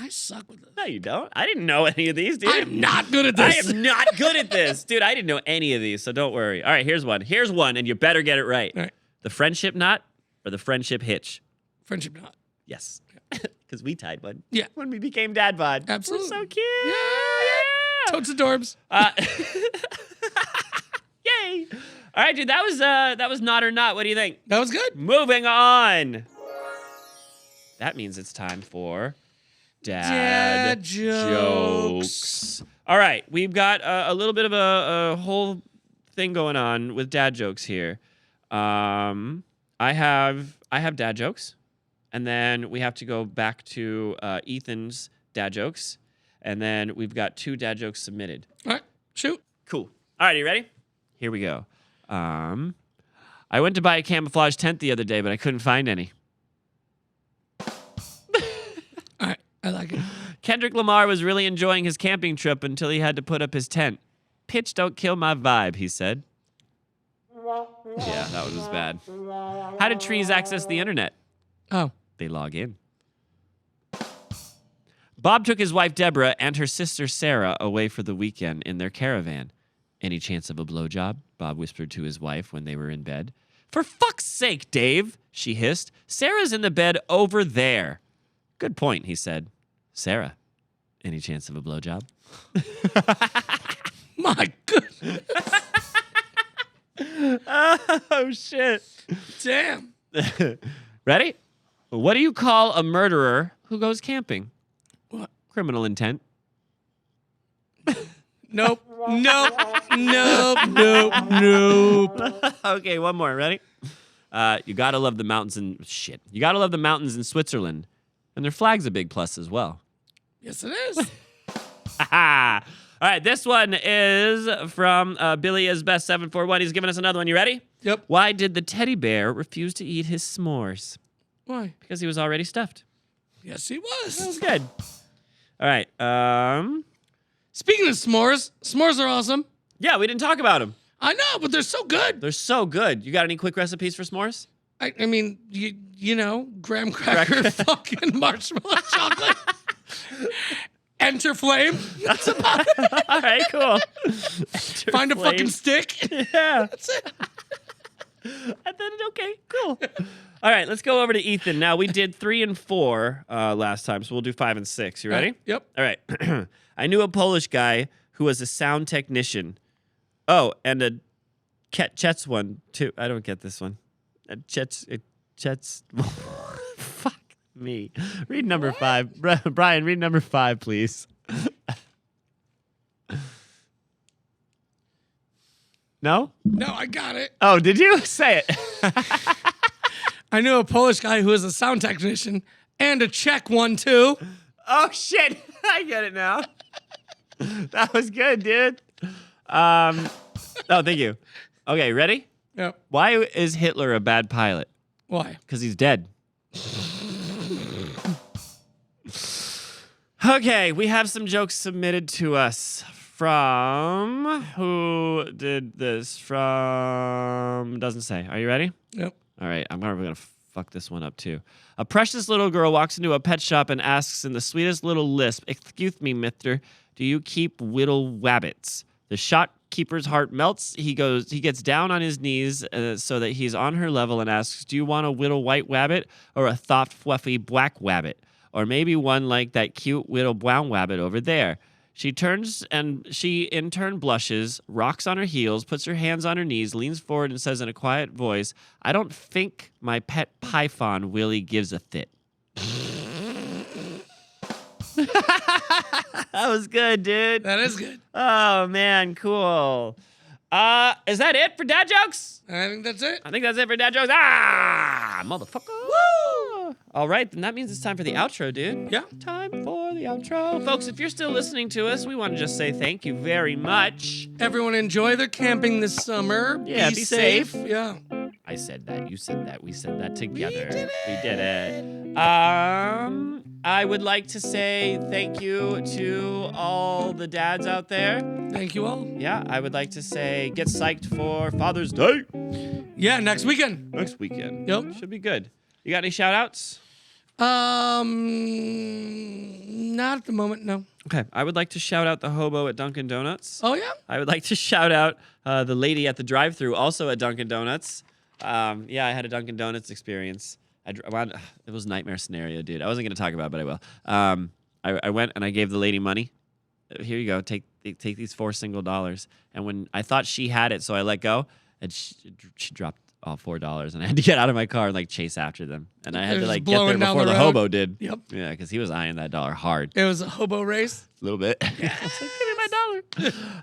I suck with this. No, you don't. I didn't know any of these, dude. I'm not good at I this. am not good at this. Dude, I didn't know any of these, so don't worry. All right, here's one. Here's one, and you better get it right. All right. The friendship knot or the friendship hitch? Friendship knot. Yes. Because we tied one. Yeah. When we became dad bod. Absolutely. We're so cute. Yeah. Totes adorbs. Yay. All right, dude, that was not or not. What do you think? That was good. Moving on. That means it's time for Dad jokes. All right, we've got a little bit of a whole thing going on with dad jokes here. I have dad jokes, and then we have to go back to Ethan's dad jokes, and then we've got 2 dad jokes submitted. All right. Shoot. Cool. All right, you ready? Here we go. I went to buy a camouflage tent the other day, but I couldn't find any. All right. I like it. Kendrick Lamar was really enjoying his camping trip until he had to put up his tent. Pitch don't kill my vibe, he said. Yeah, that one was bad. How did trees access the internet? Oh. They log in. Bob took his wife Deborah and her sister Sarah away for the weekend in their caravan. Any chance of a blowjob? Bob whispered to his wife when they were in bed. For fuck's sake, Dave, she hissed. Sarah's in the bed over there. Good point, he said. Sarah, any chance of a blowjob? My goodness. Oh, shit. Damn. Ready? What do you call a murderer who goes camping? What? Criminal intent. Nope. Nope. Nope. Nope. Nope. Okay, one more. Ready? You gotta love the mountains in shit. You gotta love the mountains in Switzerland, and their flag's a big plus as well. Yes, it is. All right, this one is from Billy is best 741. He's giving us another one. You ready? Yep. Why did the teddy bear refuse to eat his s'mores? Why? Because he was already stuffed. Yes, he That was was. good. All right. Speaking of s'mores, s'mores are awesome. Yeah, we didn't talk about them. I know, but they're so good. They're so good. You got any quick recipes for s'mores? I mean, you know, graham cracker, fucking marshmallow chocolate. Enter flame. That's about it. All right, cool. Find a fucking stick. Yeah. That's it. And then, okay, cool. All right, let's go over to Ethan. Now, we did 3 and 4 last time, so we'll do 5 and 6. You ready? Yep. All right. I knew a Polish guy who was a sound technician. Oh, and a Chet's one, too. I don't get this one. Chet's. Fuck me. Read number 5. Brian, read number 5, please. No? No, I got it. Oh, did you? Say it. I knew a Polish guy who was a sound technician and a Czech one, too. Oh, shit. I get it now. That was good, dude. Oh, thank you. Okay, ready? Yep. Why is Hitler a bad pilot? Why? Because he's dead. Okay, we have some jokes submitted to us from... Who did this? From... Doesn't say. Are you ready? Yep. All right, I'm probably going to fuck this one up, too. A precious little girl walks into a pet shop and asks in the sweetest little lisp, "Excuse me, mister, do you keep whittle wabbits?" The shopkeeper's heart melts. He gets down on his knees so that he's on her level and asks, "Do you want a whittle white wabbit or a soft, fluffy black wabbit? Or maybe one like that cute whittle brown wabbit over there?" She turns and she in turn blushes, rocks on her heels, puts her hands on her knees, leans forward and says in a quiet voice, "I don't think my pet python Willie gives a thit." That was good, dude. That is good. Oh, man, cool. Is that it for dad jokes? I think that's it. I think that's it for dad jokes. Ah, motherfucker. Woo! All right, then that means it's time for the outro, dude. Yeah. Time for the outro. Folks, if you're still listening to us, we want to just say thank you very much. Everyone enjoy their camping this summer. Yeah, be safe. Yeah. I said that, you said that, we said that together. We did it. I would like to say thank you to all the dads out there. Thank you all. Yeah, I would like to say get psyched for Father's Day. Yeah, next weekend. Next weekend. Yep. Should be good. You got any shout outs? Not at the moment, no. Okay, I would like to shout out the hobo at Dunkin' Donuts. Oh, yeah? I would like to shout out the lady at the drive-thru, also at Dunkin' Donuts. Yeah, I had a Dunkin' Donuts experience. It was a nightmare scenario, dude. I wasn't going to talk about it, but I will. I went and I gave the lady money. Here you go. Take these $4 single. And when I thought she had it, so I let go, and she dropped all $4, and I had to get out of my car and like chase after them. And I had They're to just like get there blowing down before the the road. hobo did. Yep. Yeah, because he was eyeing that dollar hard. It was a hobo race. A little bit. Yeah. I was like, give me my dollar.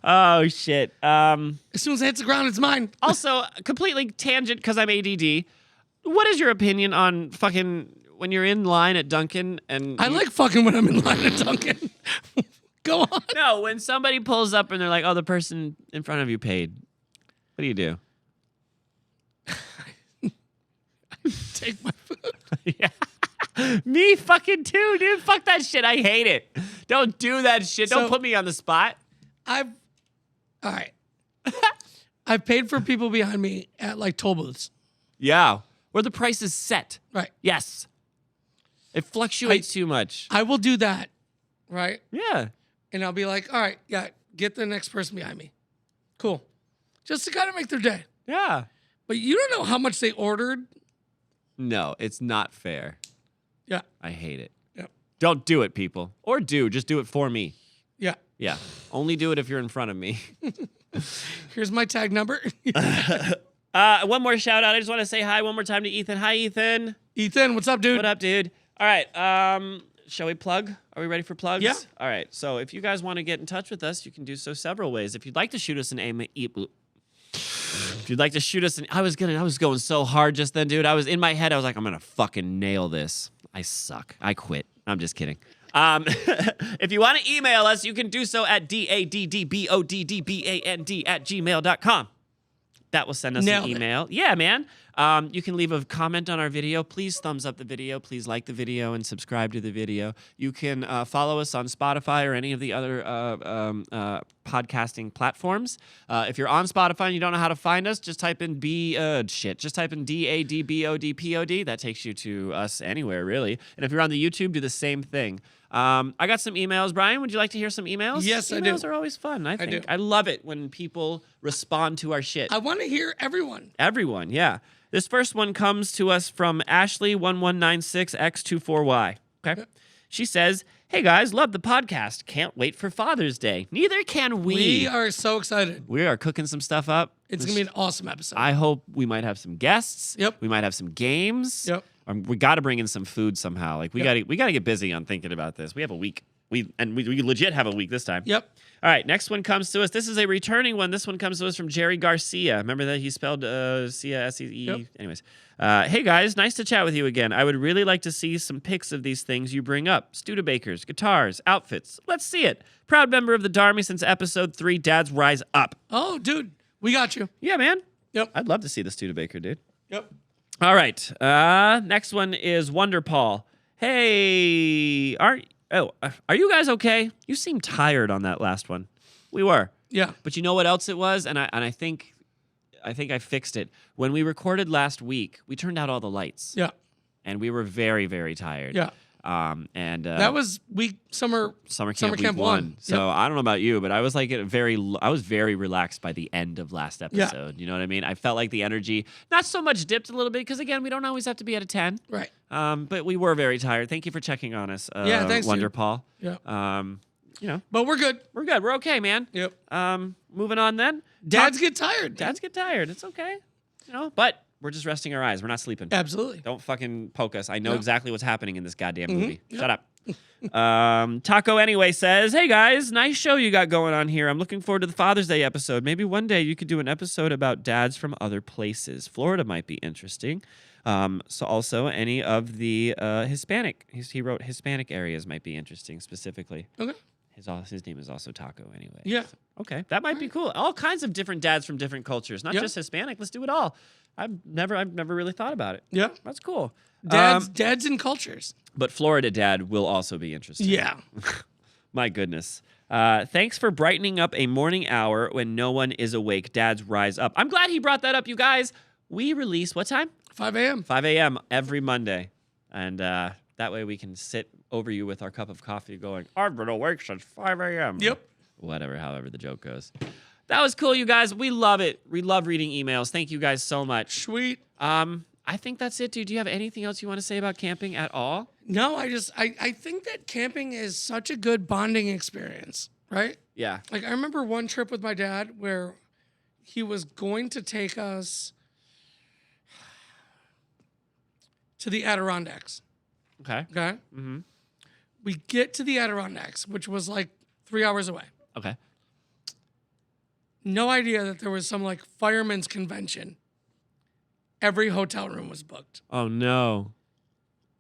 Oh shit. As soon as it hits the ground, it's mine. Also, completely tangent because I'm ADD. What is your opinion on fucking when you're in line at Dunkin' and I like fucking when I'm in line at Dunkin'. Go on. No, when somebody pulls up and they're like, "Oh, the person in front of you paid." What do you do? Take my food. Yeah. Me fucking too, dude. Fuck that shit. I hate it. Don't do that shit. Don't So- put me on the spot. All right. I've paid for people behind me at like toll booths. Yeah. Where the price is set. Right. Yes. It fluctuates too much. I will do that. Right. Yeah. And I'll be like, all right, yeah, get the next person behind me. Cool. Just to kind of make their day. Yeah. But you don't know how much they ordered. No, it's not fair. Yeah. I hate it. Yep. Don't do it, people. Or just do it for me. Yeah. Yeah. Only do it if you're in front of me. Here's my tag number. One more shout out. I just want to say hi one more time to Ethan. Hi, Ethan. Ethan, what's up, dude? What up, dude? All right. Shall we plug? Are we ready for plugs? Yeah. All right. So if you guys want to get in touch with us, you can do so several ways. If you'd like to shoot us an if you'd like to shoot us an I was going so hard just then, dude. I was in my head. I was like, I'm gonna fucking nail this. I suck. I quit. I'm just kidding. If you want to email us, you can do so at daddboddband@gmail.com. That will send us Nailed an it. email. Yeah, man. You can leave a comment on our video. Please thumbs up the video. Please like the video and subscribe to the video. You can follow us on Spotify or any of the other podcasting platforms. If you're on Spotify and you don't know how to find us, just type in just type in DADBODPOD. That takes you to us anywhere, really. And if you're on the YouTube, do the same thing. I got some emails. Brian, would you like to hear some emails? Yes, I do. Emails are always fun, I think. do. I love it when people respond to our shit. I want to hear everyone. Everyone, yeah. This first one comes to us from Ashley1196X24Y. Okay. She says, "Hey guys, love the podcast. Can't wait for Father's Day. Neither can we. We are so excited. We are cooking some stuff up. It's going to be an awesome episode. I hope we might have some guests. Yep. We might have some games. Yep. We got to bring in some food somehow. Like we got to get busy on thinking about this. We have a week. We legit have a week this time. Yep. All right, next one comes to us. This is a returning one. This one comes to us from Jerry Garcia. Remember that he spelled Cia, S-E-E? Yep. Anyways. Hey, guys. Nice to chat with you again. I would really like to see some pics of these things you bring up. Studebakers, guitars, outfits. Let's see it. Proud member of the Darmy since episode 3, Dad's Rise Up. Oh, dude, we got you. Yeah, man. Yep. I'd love to see the Studebaker, dude. Yep. All right. Next one is Wonder Paul. Hey, are you guys okay? You seem tired on that last one. We were. Yeah. But you know what else it was? And I think I fixed it. When we recorded last week, we turned out all the lights. Yeah. And we were very, very tired. Yeah. That was summer camp week 1. So Yep. I don't know about you, but I was like I was very relaxed by the end of last episode. You know what I mean? I felt like the energy not so much dipped a little bit because again, we don't always have to be at a 10. Right. But we were very tired. Thank you for checking on us. Yeah, thanks, Wonder dude. Paul. Yeah. You know, But we're good. we're good. We're okay, man. Yep. Moving on then. Dads get tired. Dads get tired. It's okay. You know, but we're just resting our eyes. We're not sleeping. Absolutely. Don't fucking poke us. I know No. exactly what's happening in this goddamn movie. Yep. Shut up. Taco anyway says, "Hey guys, nice show you got going on here. I'm looking forward to the Father's Day episode. Maybe one day you could do an episode about dads from other places. Florida might be interesting. So also any of the Hispanic, he wrote Hispanic areas might be interesting specifically. Okay. His name is also Taco anyway. Yeah. So, okay, that might be cool. All kinds of different dads from different cultures, not Yep. just Hispanic. Let's do it all. I've never really thought about it. Yeah. That's cool. Dads and cultures. But Florida dad will also be interesting. Yeah. My goodness. Thanks for brightening up a morning hour when no one is awake. Dads rise up. I'm glad he brought that up, you guys. We release what time? 5 a.m. 5 a.m. every Monday. And that way we can sit over you with our cup of coffee going, I've been awake since 5 a.m. Yep. Whatever, however the joke goes. That was cool, you guys. We love it. We love reading emails. Thank you guys so much. Sweet. I think that's it, dude. Do you have anything else you want to say about camping at all? No, I think that camping is such a good bonding experience, right? Yeah. Like I remember one trip with my dad where he was going to take us to the Adirondacks. Okay. Okay. Mm-hmm. We get to the Adirondacks, which was like 3 hours away. Okay. No idea that there was some like fireman's convention. Every hotel room was booked. Oh, no.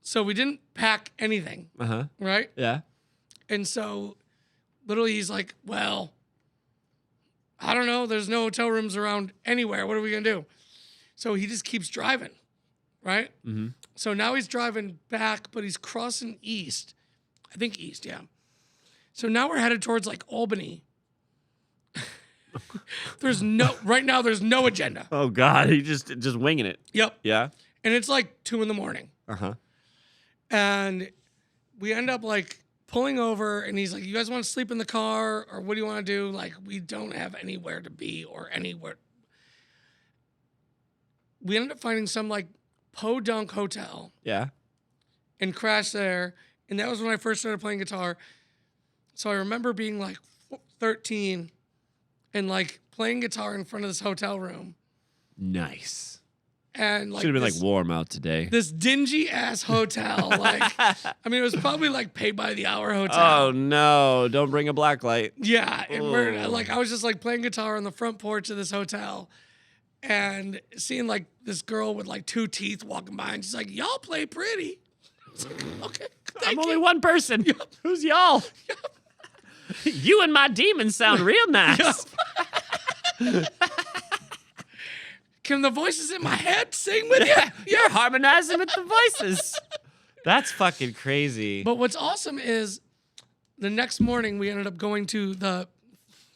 So we didn't pack anything, Uh-huh. right? Yeah. And so literally he's like, well, I don't know. There's no hotel rooms around anywhere. What are we going to do? So he just keeps driving, right? Mm-hmm. So now he's driving back, but he's crossing east. I think east, yeah. So now we're headed towards like Albany. Right now there's no agenda. Oh, God. He just winging it. Yep. Yeah. And it's like 2 a.m. Uh-huh. And we end up like pulling over and he's like, you guys want to sleep in the car or what do you want to do? Like, we don't have anywhere to be or anywhere. We ended up finding some like podunk hotel Yeah. and crashed there. And that was when I first started playing guitar. So I remember being like 13 and like playing guitar in front of this hotel room. Nice. And like Should have been this, like warm out today. this dingy ass hotel. Like, I mean, it was probably like pay by the hour hotel. Oh, no. Don't bring a black light. Yeah, and we're Ooh. like, I was just like playing guitar on the front porch of this hotel, and seeing like this girl with like 2 teeth walking by, and she's like, "Y'all play pretty." I was like, okay, thank I'm you. only one person. Who's y'all? You and my demons sound real nice. Can the voices in my head sing with you? You're harmonizing with the voices. That's fucking crazy. But what's awesome is the next morning we ended up going to of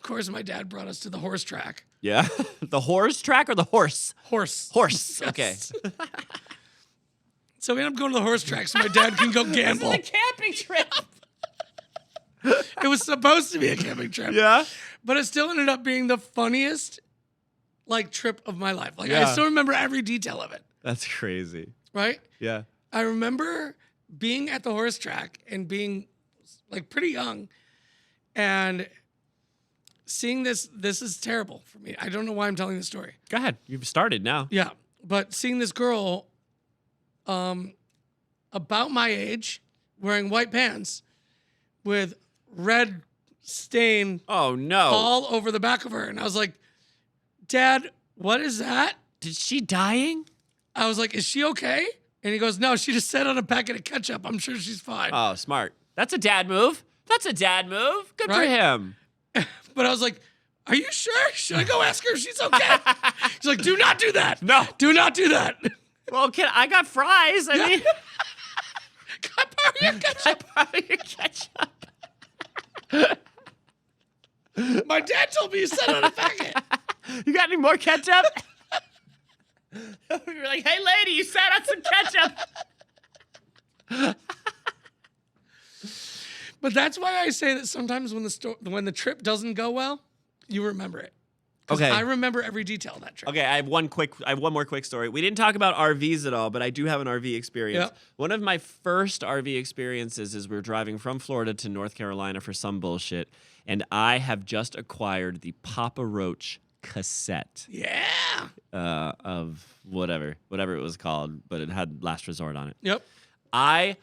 course, my dad brought us to the horse track. Yeah. The horse track or the horse? Horse. Horse. Okay. So we ended up going to the horse track so my dad can go gamble. This is a camping trip. It was supposed to be a camping trip. Yeah. But it still ended up being the funniest like trip of my life. Like I Yeah. still remember every detail of it, That's crazy. right? Yeah. I remember being at the horse track and being like pretty young and seeing this is terrible for me. I don't know why I'm telling this story. Go ahead. You've started now. Yeah, but seeing this girl about my age wearing white pants with red stain Oh, no. all over the back of her and I was like, "Dad, what is that?" Did she dying? I was like, "Is she okay?" And he goes, "No, she just sat on a packet of ketchup. I'm sure she's fine." Oh, smart. That's a dad move. That's a dad move. Good for Right? him. But I was like, "Are you sure? Should I go ask her if she's okay?" He's like, "Do not do that. No. Do not do that." Well, I got fries. I mean, Can I borrow your ketchup? probably your ketchup. My dad told me you sat on a packet. You got any more ketchup? We were like, hey, lady, you sat on some ketchup. But that's why I say that sometimes when the trip doesn't go well, you remember it. 'Cause Okay. I remember every detail of that trip. Okay, I have one more quick story. We didn't talk about RVs at all, but I do have an RV experience. Yeah. One of my first RV experiences is we were driving from Florida to North Carolina for some bullshit, and I have just acquired the Papa Roach cassette Yeah. of whatever it was called, but it had Last Resort on it. Yep. I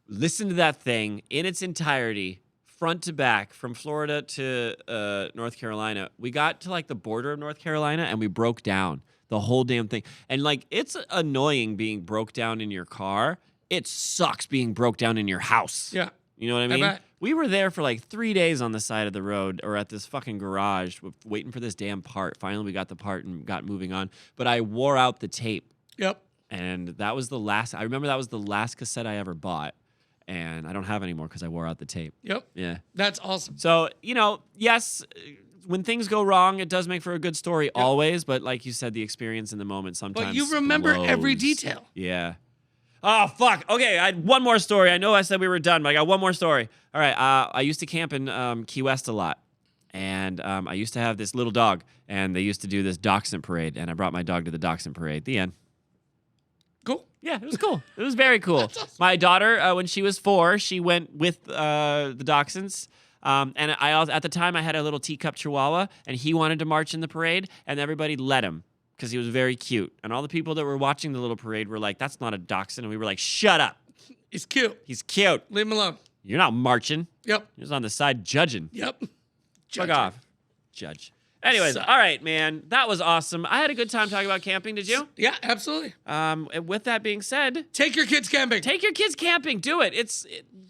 listened to that thing in its entirety, front to back, from Florida to North Carolina. We got to like the border of North Carolina and we broke down. The whole damn thing. And like, it's annoying being broke down in your car. It sucks being broke down in your house. Yeah. You know what I mean? bet. We were there for like 3 days on the side of the road or at this fucking garage waiting for this damn part. Finally, we got the part and got moving on. But I wore out the tape. Yep. And that was the last. I remember that was the last cassette I ever bought. And I don't have any more because I wore out the tape. Yep. Yeah. That's awesome. So, yes, when things go wrong, it does make for a good story always. But like you said, the experience in the moment sometimes But you remember every blows. detail. Yeah. Oh, fuck. Okay, I had one more story. I know I said we were done, but I got one more story. All right, I used to camp in Key West a lot. And I used to have this little dog. And they used to do this dachshund parade. And I brought my dog to the dachshund parade. The end. Cool. Yeah, it was cool. It was very cool. Awesome. My daughter, when she was 4, she went with the dachshunds. And I also, at the time, I had a little teacup chihuahua, and he wanted to march in the parade, and everybody let him because he was very cute. And all the people that were watching the little parade were like, "That's not a dachshund," and we were like, "Shut up! It's cute. He's cute. Leave him alone. You're not marching. Yep. He was on the side judging. Yep. Fuck Judging. off, judge." Anyways, Suck. all right, man. That was awesome. I had a good time talking about camping. Did you? Yeah, absolutely. And with that being said, Take your kids camping. take your kids camping. Do it.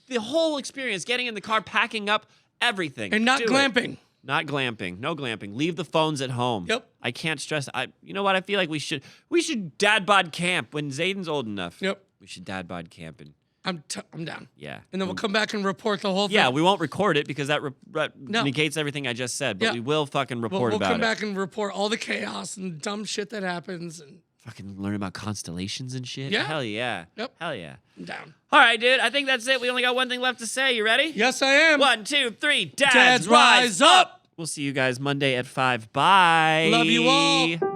The whole experience, getting in the car, packing up, everything. and not Do it. glamping. Not glamping. No glamping. Leave the phones at home. Yep. I can't stress. You know what? I feel like we should dad bod camp when Zayden's old enough. Yep. We should dad bod camping. I'm down. Yeah. And then we'll come back and report the whole thing. Yeah, we won't record it because that No. negates everything I just said. But Yeah. we will fucking report We'll about come it. back and report all the chaos and dumb shit that happens. And Fucking learn about constellations and shit. Yeah. Hell yeah. Yep. Hell yeah. I'm down. All right, dude. I think that's it. We only got one thing left to say. You ready? Yes, I am. 1, 2, 3. Dads rise up. We'll see you guys Monday at 5. Bye. Love you all.